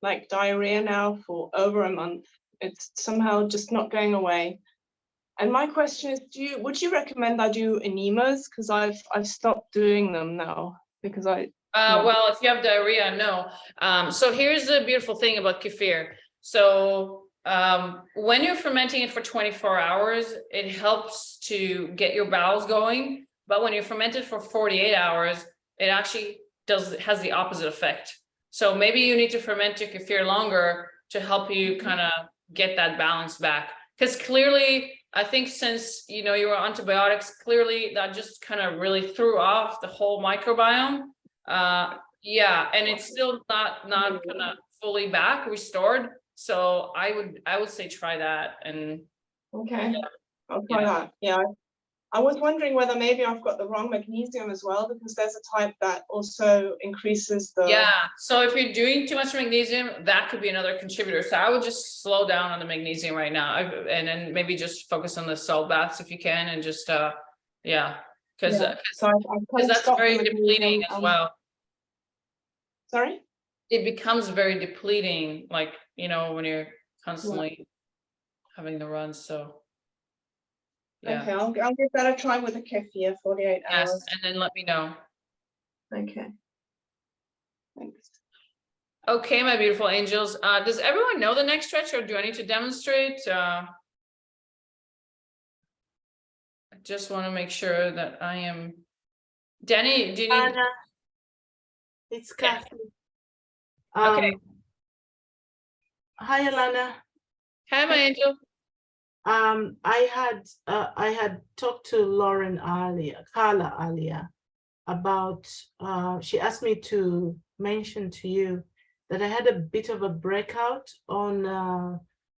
like diarrhea now for over a month. It's somehow just not going away. And my question is, would you recommend I do enemas? Because I've stopped doing them now because well, if you have diarrhea, no. So here's the beautiful thing about kefir. So when you're fermenting it for 24 hours, it helps to get your bowels going. But when you ferment it for 48 hours, it actually has the opposite effect. So maybe you need to ferment your kefir longer to help you kind of get that balance back. Because clearly, I think since you were on antibiotics, clearly that just kind of really threw off the whole microbiome. Yeah, and it's still not kind of fully restored. So I would say try that. And okay, I'll try that. Yeah, I was wondering whether maybe I've got the wrong magnesium as well, because there's a type that also increases the. Yeah, so if you're doing too much magnesium, that could be another contributor. So I would just slow down on the magnesium right now, and then maybe just focus on the salt baths if you can, and just yeah, because that's very depleting as well. Sorry? It becomes very depleting, like when you're constantly having the runs. So yeah. Okay, I'll give that a try with a kefir 48 hours. Yes, and then let me know. Okay. Thanks. Okay, my beautiful angels. Does everyone know the next stretch, or do I need to demonstrate? I just want to make sure that I am. Danny, do you need? Anna, it's Kathy. Okay. Hi, Ilana. Hi, my angel. I had talked to Carla earlier about, she asked me to mention to you that I had a bit of a breakout on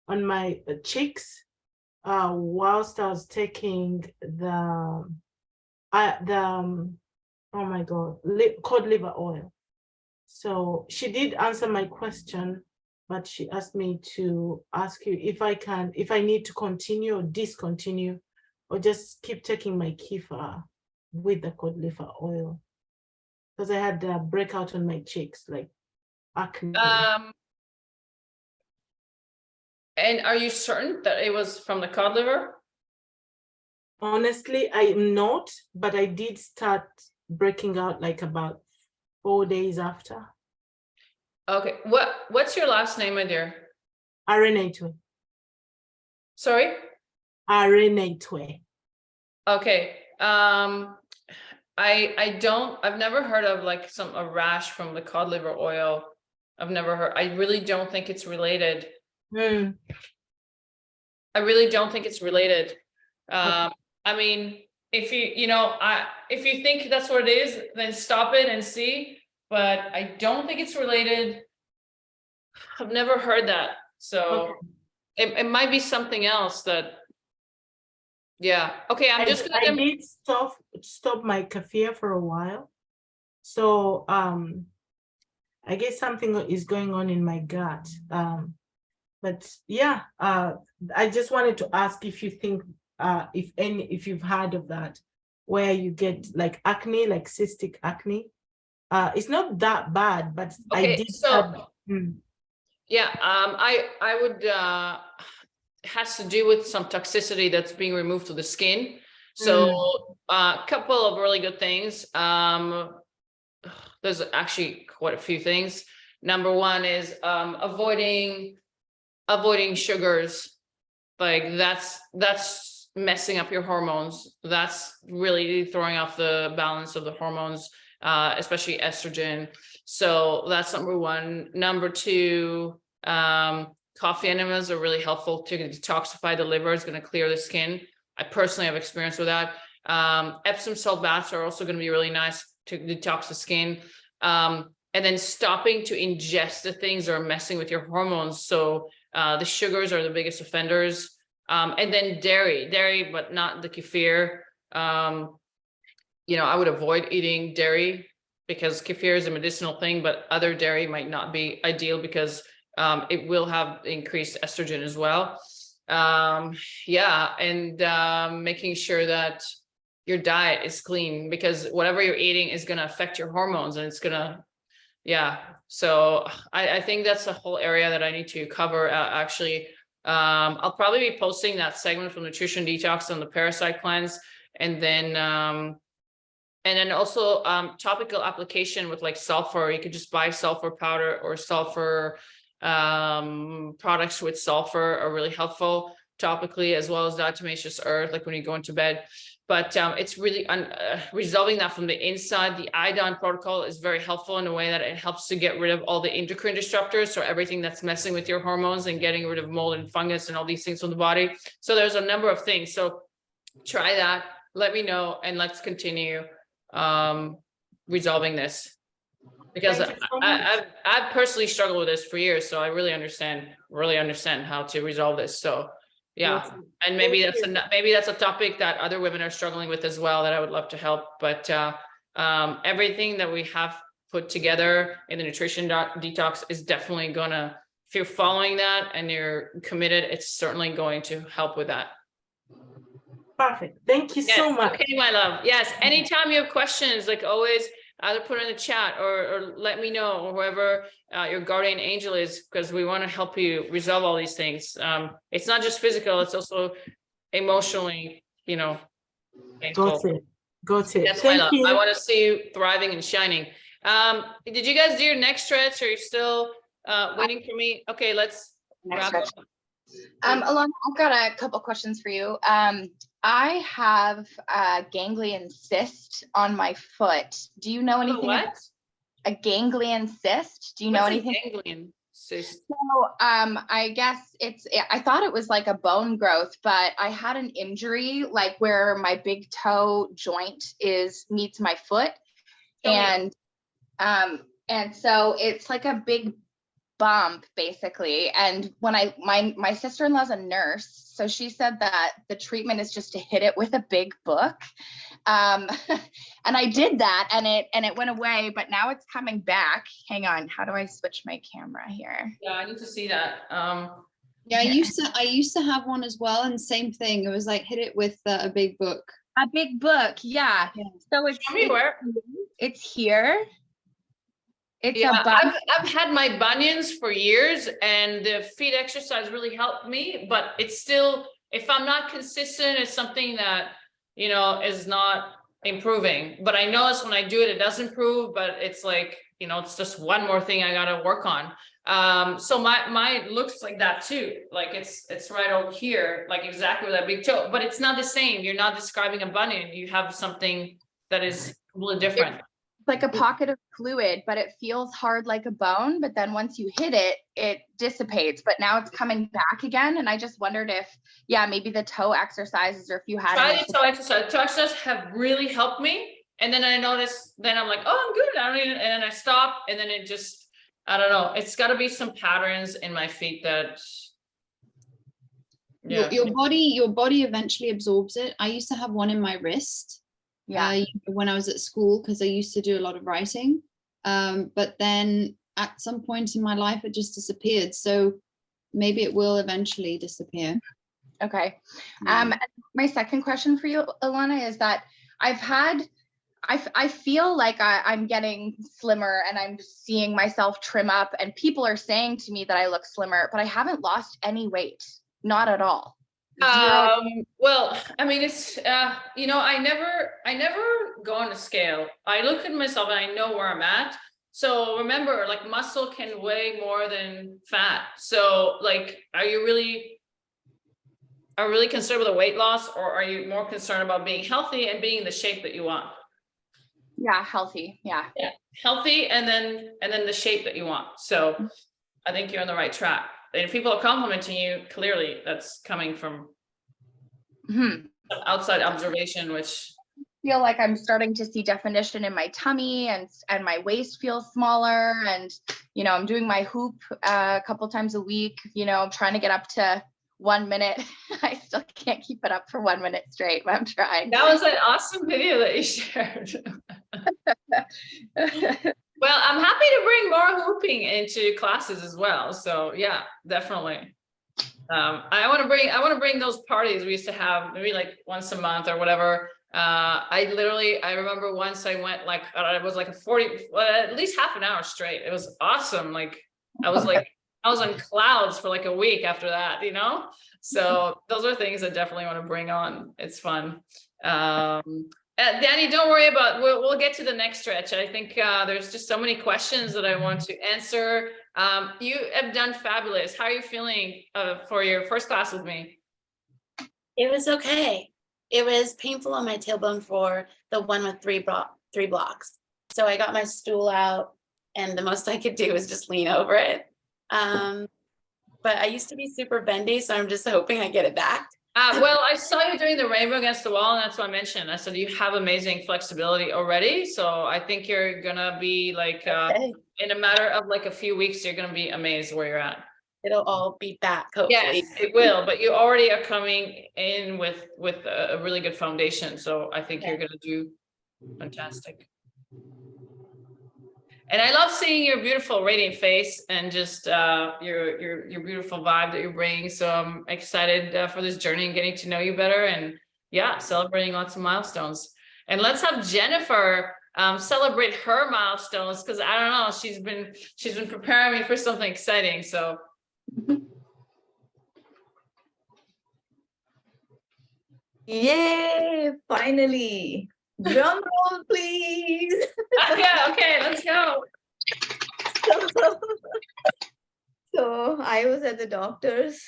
my cheeks whilst I was taking the oh my God, cod liver oil. So she did answer my question, but she asked me to ask you if I need to continue or discontinue, or just keep taking my kefir with the cod liver oil, because I had a breakout on my cheeks, like acne. And are you certain that it was from the cod liver? Honestly, I'm not, but I did start breaking out like about 4 days after. Okay, what's your last name, my dear? Arenetwe. Sorry? Arenetwe. Okay. I've never heard of like a rash from the cod liver oil. I've never heard. I really don't think it's related. I really don't think it's related. I mean, if if you think that's what it is, then stop it and see. But I don't think it's related. I've never heard that. So it might be something else that. Yeah. Okay. I did stop my kefir for a while. So I guess something is going on in my gut. But yeah, I just wanted to ask if you think if you've heard of that, where you get like acne, like cystic acne. It's not that bad, but okay, I did. Yeah, I would has to do with some toxicity that's being removed to the skin. So a couple of really good things. There's actually quite a few things. Number one is avoiding sugars. Like that's messing up your hormones. That's really throwing off the balance of the hormones, especially estrogen. So that's number one. Number two, coffee enemas are really helpful to detoxify the liver. It's going to clear the skin. I personally have experience with that. Epsom salt baths are also going to be really nice to detox the skin. And then stopping to ingest the things that are messing with your hormones. So the sugars are the biggest offenders. And then dairy, but not the kefir. I would avoid eating dairy because kefir is a medicinal thing, but other dairy might not be ideal because it will have increased estrogen as well. Making sure that your diet is clean, because whatever you're eating is going to affect your hormones, and it's going to, so I think that's the whole area that I need to cover. Actually, I'll probably be posting that segment from Nutrition Detox on the Parasite Cleanse, and then also topical application with like sulfur. You could just buy sulfur powder or sulfur products with sulfur are really helpful topically, as well as diatomaceous earth, like when you go into bed. But it's really resolving that from the inside. The iodine protocol is very helpful in a way that it helps to get rid of all the endocrine disruptors, so everything that's messing with your hormones and getting rid of mold and fungus and all these things from the body. So there's a number of things. So try that, let me know, and let's continue resolving this, because I've personally struggled with this for years, so I really understand how to resolve this. So yeah, and maybe that's a topic that other women are struggling with as well, that I would love to help. But everything that we have put together in the Nutrition Detox is definitely gonna, if you're following that and you're committed, it's certainly going to help with that. Perfect. Thank you so much. Okay, my love. Yes. Anytime you have questions, like always, either put it in the chat or let me know, or whoever your guardian angel is, because we want to help you resolve all these things. It's not just physical, it's also emotionally, painful. Got it. That's my love. I want to see you thriving and shining. Did you guys do your next stretch? Or are you still waiting for me? Okay, let's wrap up. Ilana, I've got a couple questions for you. I have a ganglion cyst on my foot. Do you know anything? What? A ganglion cyst? Do you know anything? Ganglion cyst? So, I guess I thought it was like a bone growth, but I had an injury, like where my big toe joint meets my foot, and so it's like a big bump basically. And when my sister-in-law's a nurse, so she said that the treatment is just to hit it with a big book, and I did that, and it went away, but now it's coming back. Hang on, how do I switch my camera here? Yeah, I need to see that. Yeah, I used to have one as well, and same thing. It was like hit it with a big book. A big book, yeah. So it's here. I've had my bunions for years, and the feet exercise really helped me, but it's still, if I'm not consistent, it's something that, is not improving. But I notice when I do it, it does improve, but it's like, it's just one more thing I got to work on. So my looks like that too. Like it's right over here, like exactly with that big toe, but it's not the same. You're not describing a bunion. You have something that is completely different. Like a pocket of fluid, but it feels hard like a bone, but then once you hit it, it dissipates, but now it's coming back again. And I just wondered if, maybe the toe exercises, or if you had try the toe exercise. Toe exercises have really helped me. And then I noticed, then I'm like, oh, I'm good. I don't need it. And then I stop, and then it just, I don't know. It's got to be some patterns in my feet that. Yeah. Your body eventually absorbs it. I used to have one in my wrist. When I was at school, because I used to do a lot of writing, but then at some point in my life it just disappeared, so maybe it will eventually disappear. Okay. My second question for you, Ilana, is that I feel like I'm getting slimmer, and I'm seeing myself trim up, and people are saying to me that I look slimmer, but I haven't lost any weight, not at all. Well, I mean, it's I never go on a scale. I look at myself and I know where I'm at. So remember, like, muscle can weigh more than fat. So like, are you really concerned with the weight loss, or are you more concerned about being healthy and being in the shape that you want? Yeah, healthy. Yeah, healthy, and then the shape that you want. So I think you're on the right track. And if people are complimenting you, clearly that's coming from outside observation, which feel like I'm starting to see definition in my tummy, and my waist feels smaller, and I'm doing my hoop a couple times a week. I'm trying to get up to 1 minute. I still can't keep it up for 1 minute straight, but I'm trying. That was an awesome video that you shared. Well, I'm happy to bring more hooping into classes as well. So yeah, definitely. I want to bring those parties we used to have, maybe like once a month or whatever. I remember once I went, it was like at least half an hour straight. It was awesome. Like I was like I was on clouds for like a week after that, you know? So those are things I definitely want to bring on. It's fun. Danny, don't worry about, we'll get to the next stretch. I think there's just so many questions that I want to answer. You have done fabulous. How are you feeling for your first class with me? It was okay. It was painful on my tailbone for the one with three blocks. So I got my stool out and the most I could do was just lean over it. But I used to be super bendy, so I'm just hoping I get it back. Well, I saw you doing the rainbow against the wall, and that's what I mentioned. I said you have amazing flexibility already. So I think you're gonna be like, in a matter of like a few weeks, you're gonna be amazed where you're at. It'll all be back, hopefully. Yes, it will, but you already are coming in with a really good foundation. So I think you're gonna do fantastic. And I love seeing your beautiful radiant face and just your beautiful vibe that you bring. So I'm excited for this journey and getting to know you better, and yeah, celebrating lots of milestones. And let's have Jennifer celebrate her milestones, because I don't know, she's been preparing me for something exciting. So Yay, finally. Drum roll, please. yeah, okay, let's go. So I was at the doctor's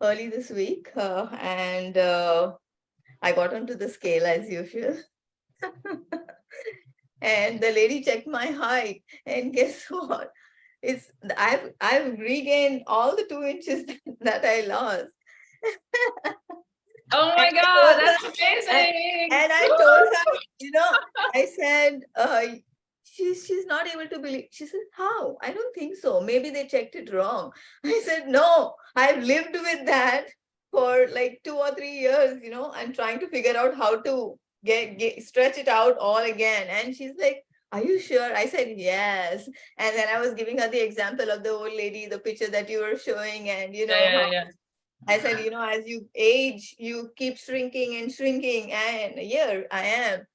early this week and I got onto the scale as usual. And the lady checked my height, and guess what? I've regained all the 2 inches that I lost. Oh my God, that's amazing. And I told her, you know, I said, she's not able to believe. She said, how? I don't think so. Maybe they checked it wrong. I said, no, I've lived with that for like 2 or 3 years, you know, I'm trying to figure out how to stretch it out all again. And she's like, are you sure? I said, yes. And then I was giving her the example of the old lady, the picture that you were showing. And, you know, I said, you know, as you age, you keep shrinking and shrinking. And here I am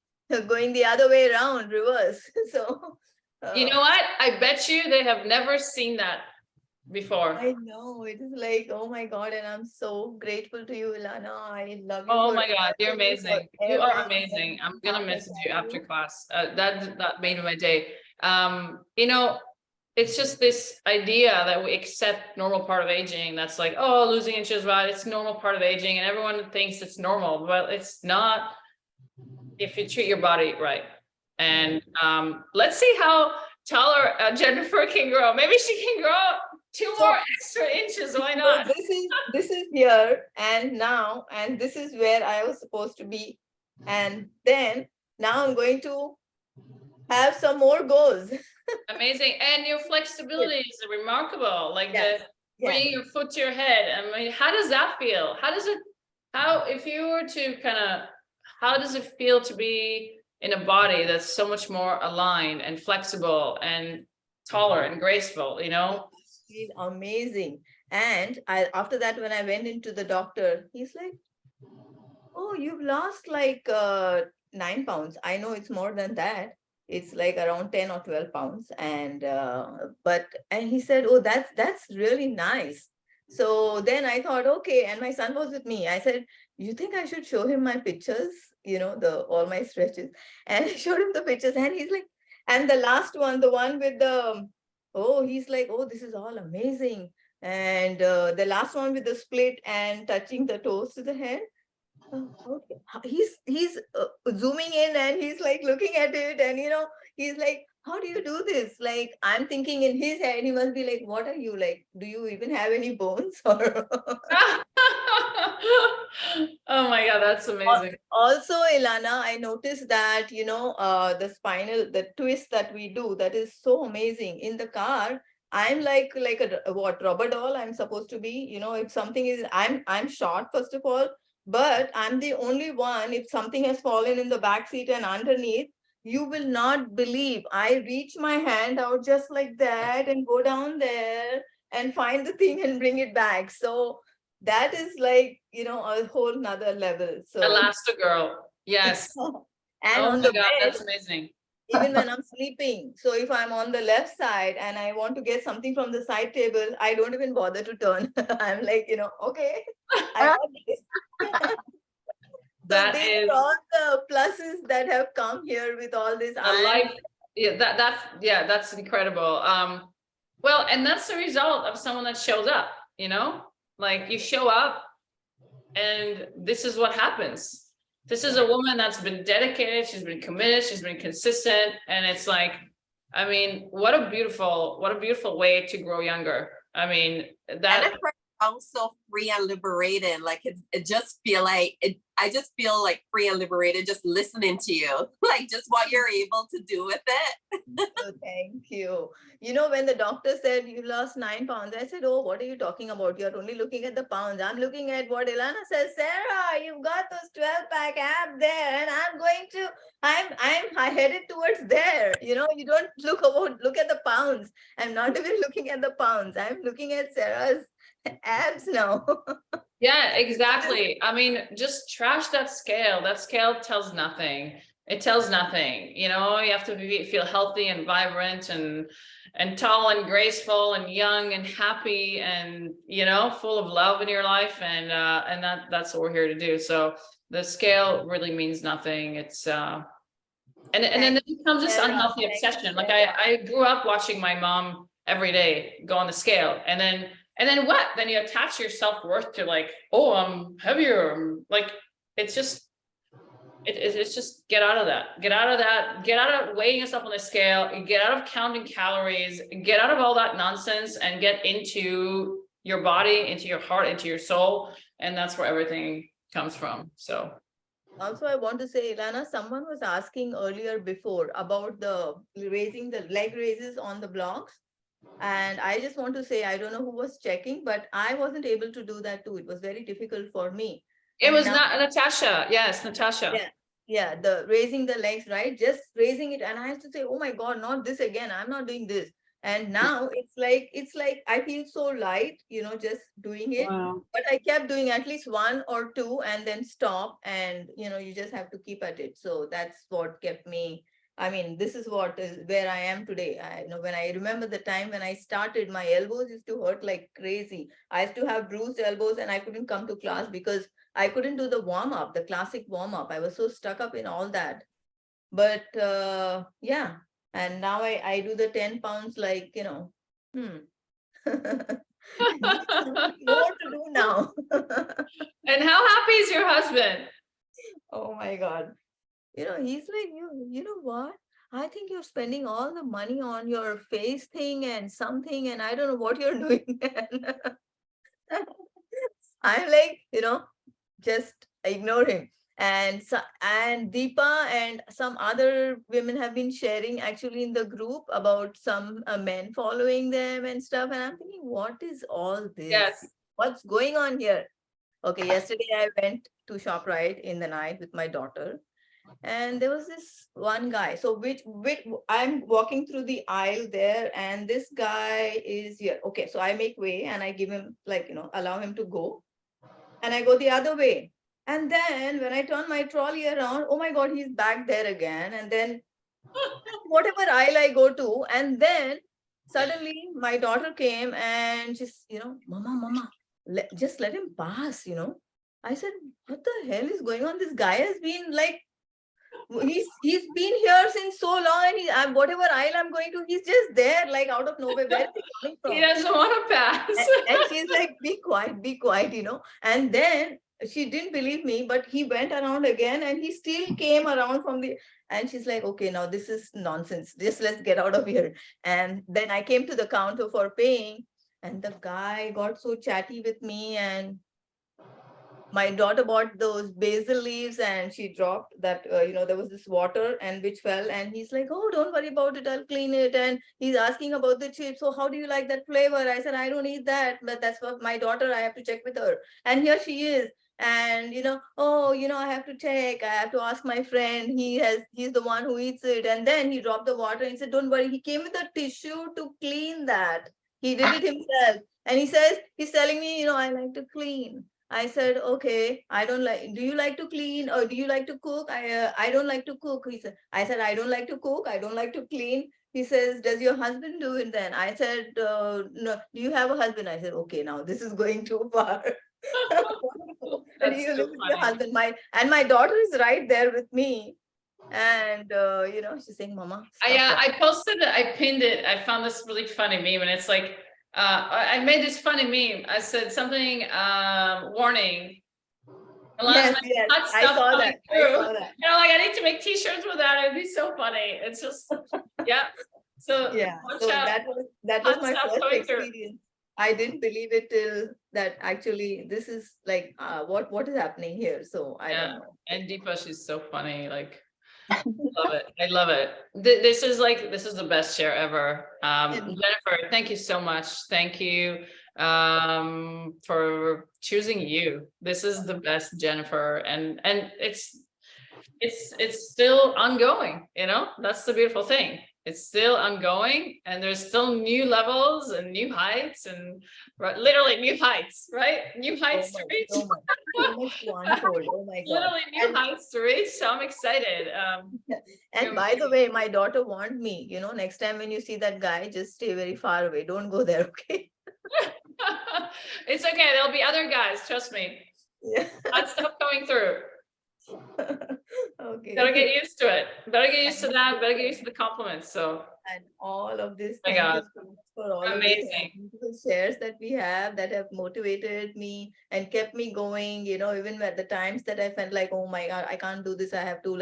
going the other way around, reverse. So, you know what? I bet you they have never seen that before. I know, it is like, oh my God. And I'm so grateful to you, Ilana. I love you. Oh my God, you're amazing. You are amazing. I'm gonna message you after class. That made my day. You know, it's just this idea that we accept normal part of aging. That's like, oh, losing inches, right? It's normal part of aging, and everyone thinks it's normal. Well, it's not if you treat your body right. And let's see how taller Jennifer can grow. Maybe she can grow 2 more extra inches. Why not? So this is here and now, and this is where I was supposed to be. And then now I'm going to have some more goals. Amazing. And your flexibility is remarkable. Like bringing your foot to your head. I mean, how does that feel? If you were to how does it feel to be in a body that's so much more aligned and flexible and taller and graceful, you know? It's amazing. And after that, when I went into the doctor, he's like, oh, you've lost like 9 pounds. I know it's more than that. It's like around 10 or 12 pounds. And he said, oh, that's really nice. So then I thought, okay. And my son was with me. I said, you think I should show him my pictures? You know, all my stretches. And I showed him the pictures, and he's like, and the last one, the one with the, he's like, oh, this is all amazing. And the last one with the split and touching the toes to the head. Okay. He's zooming in, and he's like looking at it, and you know, he's like, how do you do this? Like, I'm thinking in his head, he must be like, what are you like? Do you even have any bones? Or oh my God, that's amazing. Also, Ilana, I noticed that, you know, the twist that we do, that is so amazing. In the car, I'm like a rubber doll I'm supposed to be. You know, if something is, I'm short, first of all, but I'm the only one, if something has fallen in the back seat and underneath, you will not believe, I reach my hand out just like that and go down there and find the thing and bring it back. So that is like, you know, a whole nother level. So Elastigirl, yes. And oh on my the God, bed, that's amazing. even when I'm sleeping. So if I'm on the left side and I want to get something from the side table, I don't even bother to turn. I'm like, okay, I got this. So these are all the pluses that have come here with all this. Life, yeah, that's incredible. Well, and that's the result of someone that shows up, like you show up and this is what happens. This is a woman that's been dedicated, she's been committed, she's been consistent, and it's like, I mean, what a beautiful way to grow younger. I mean, that also free and liberated. Like it just feel like I just feel like free and liberated just listening to you, like just what you're able to do with it. Oh, thank you. When the doctor said you lost 9 pounds, I said, oh, what are you talking about? You're only looking at the pounds. I'm looking at what Ilana says. Sarah, you've got those 12-pack abs there, and I'm headed towards there. You don't look at the pounds. I'm not even looking at the pounds. I'm looking at Sarah's abs now. Yeah, exactly. I mean, just trash that scale. That scale tells nothing. It tells nothing. You have to feel healthy and vibrant and tall and graceful and young and happy and full of love in your life, and that's what we're here to do. So the scale really means nothing. It's and then it becomes this unhealthy obsession. Like I grew up watching my mom every day go on the scale, and then what? Then you attach your self-worth to like, oh, I'm heavier. Like, it's just get out of that. Get out of weighing yourself on the scale, get out of counting calories, get out of all that nonsense and get into your body, into your heart, into your soul. And that's where everything comes from. So. Also, I want to say, Ilana, someone was asking earlier before about the leg raises on the blocks. And I just want to say, I don't know who was checking, but I wasn't able to do that too. It was very difficult for me. It was not Natasha. Yes, Natasha. Yeah, the raising the legs, right? Just raising it. And I have to say, oh my God, not this again. I'm not doing this. And now it's like I feel so light, just doing it. Wow. But I kept doing at least 1 or 2 and then stop. And, you just have to keep at it. So that's what kept me. I mean, this is where I am today. When I remember the time when I started, my elbows used to hurt like crazy. I used to have bruised elbows and I couldn't come to class because I couldn't do the warm-up, the classic warm-up. I was so stuck up in all that. But yeah, and now I do the 10 pounds like, more to do now. And how happy is your husband? Oh my God. He's like, you know what? I think you're spending all the money on your face thing and something, and I don't know what you're doing. I'm like, just ignore him. And Deepa and some other women have been sharing actually in the group about some men following them and stuff. And I'm thinking, what is all this? Yes. What's going on here? Okay, yesterday I went to ShopRite in the night with my daughter. And there was this one guy. So I'm walking through the aisle there, and this guy is here. Okay, so I make way and I give him allow him to go. And I go the other way. And then when I turn my trolley around, oh my God, he's back there again. And then whatever aisle I go to, and then suddenly my daughter came and just, Mama, just let him pass, I said, what the hell is going on? This guy has been like, he's been here since so long, and whatever aisle I'm going to, he's just there, like out of nowhere. Where is he coming from? He doesn't want to pass. And she's like, be quiet, And then she didn't believe me, but he went around again and he still came around and she's like, okay, now this is nonsense. Just let's get out of here. And then I came to the counter for paying, and the guy got so chatty with me, and my daughter bought those basil leaves and she dropped that, there was this water and which fell, and he's like, oh, don't worry about it, I'll clean it. And he's asking about the chips. So how do you like that flavor? I said, I don't eat that, but that's what my daughter, I have to check with her. And here she is. And, I have to check. I have to ask my friend. He's the one who eats it. And then he dropped the water and he said, don't worry. He came with a tissue to clean that. He did it himself. And he says, he's telling me, I like to clean. I said, okay, I don't like, do you like to clean or do you like to cook? I don't like to cook. I said, I don't like to cook. I don't like to clean. He says, does your husband do it then? I said, no, do you have a husband? I said, okay, now this is going too far. And you live with your husband. My daughter is right there with me. And, she's saying, Mama. I posted it, I pinned it. I found this really funny meme and it's like, I made this funny meme. I said something, warning. Yes, I saw that. I need to make t-shirts with that. It'd be so funny. It's just, yeah. So yeah, so that was my first experience. I didn't believe it till that actually this is like, what is happening here? So I don't know. And Deepa, she's so funny. Like, love it. I love it. This is the best share ever. Jennifer, thank you so much. Thank you for choosing you. This is the best, Jennifer. And it's still ongoing, that's the beautiful thing. It's still ongoing and there's still new levels and new heights and literally new heights, right? New heights to reach. So much wonderful. Oh my God. Literally new heights to reach. So I'm excited. And by the way, my daughter warned me, next time when you see that guy, just stay very far away. Don't go there, okay? It's okay. There'll be other guys. Trust me. Yeah. That stuff coming through. Okay. Better get used to it. Better get used to that. Better get used to the compliments. So. And all of this, My thank God. you so much for all Amazing. of these beautiful shares that we have that have motivated me and kept me going, even at the times that I felt like, oh my God, I can't do this. I have to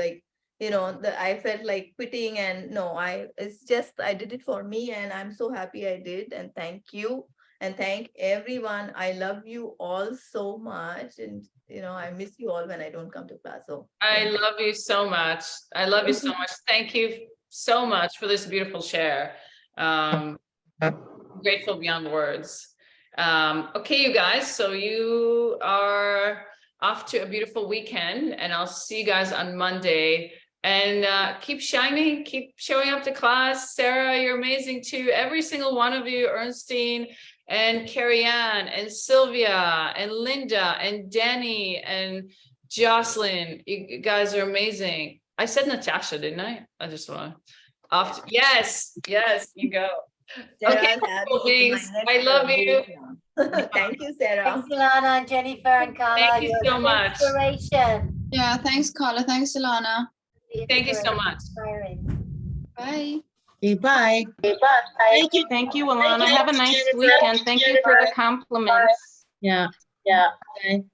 I felt like quitting and no, it's just, I did it for me and I'm so happy I did. And thank you. And thank everyone. I love you all so much. And, I miss you all when I don't come to class. So I love you so much. I love you so much. Thank you so much for this beautiful share. Grateful beyond words. Okay, you guys, so you are off to a beautiful weekend and I'll see you guys on Monday. And keep shining, keep showing up to class. Sarah, you're amazing too. Every single one of you, Ernstine and Carrie Ann and Sylvia and Linda and Danny and Jocelyn, you guys are amazing. I said Natasha, didn't I? I just want to yes, you go. Okay, thanks. I love you. Thank you, Sarah. Thanks, Ilana and Jennifer and Carla. Thank you so much. Inspiration. Yeah, thanks, Carla. Thanks, Ilana. Thank you so much. Bye. Okay, bye. Thank you, Ilana. Have a nice weekend. Thank you for the compliments. Yeah. Bye.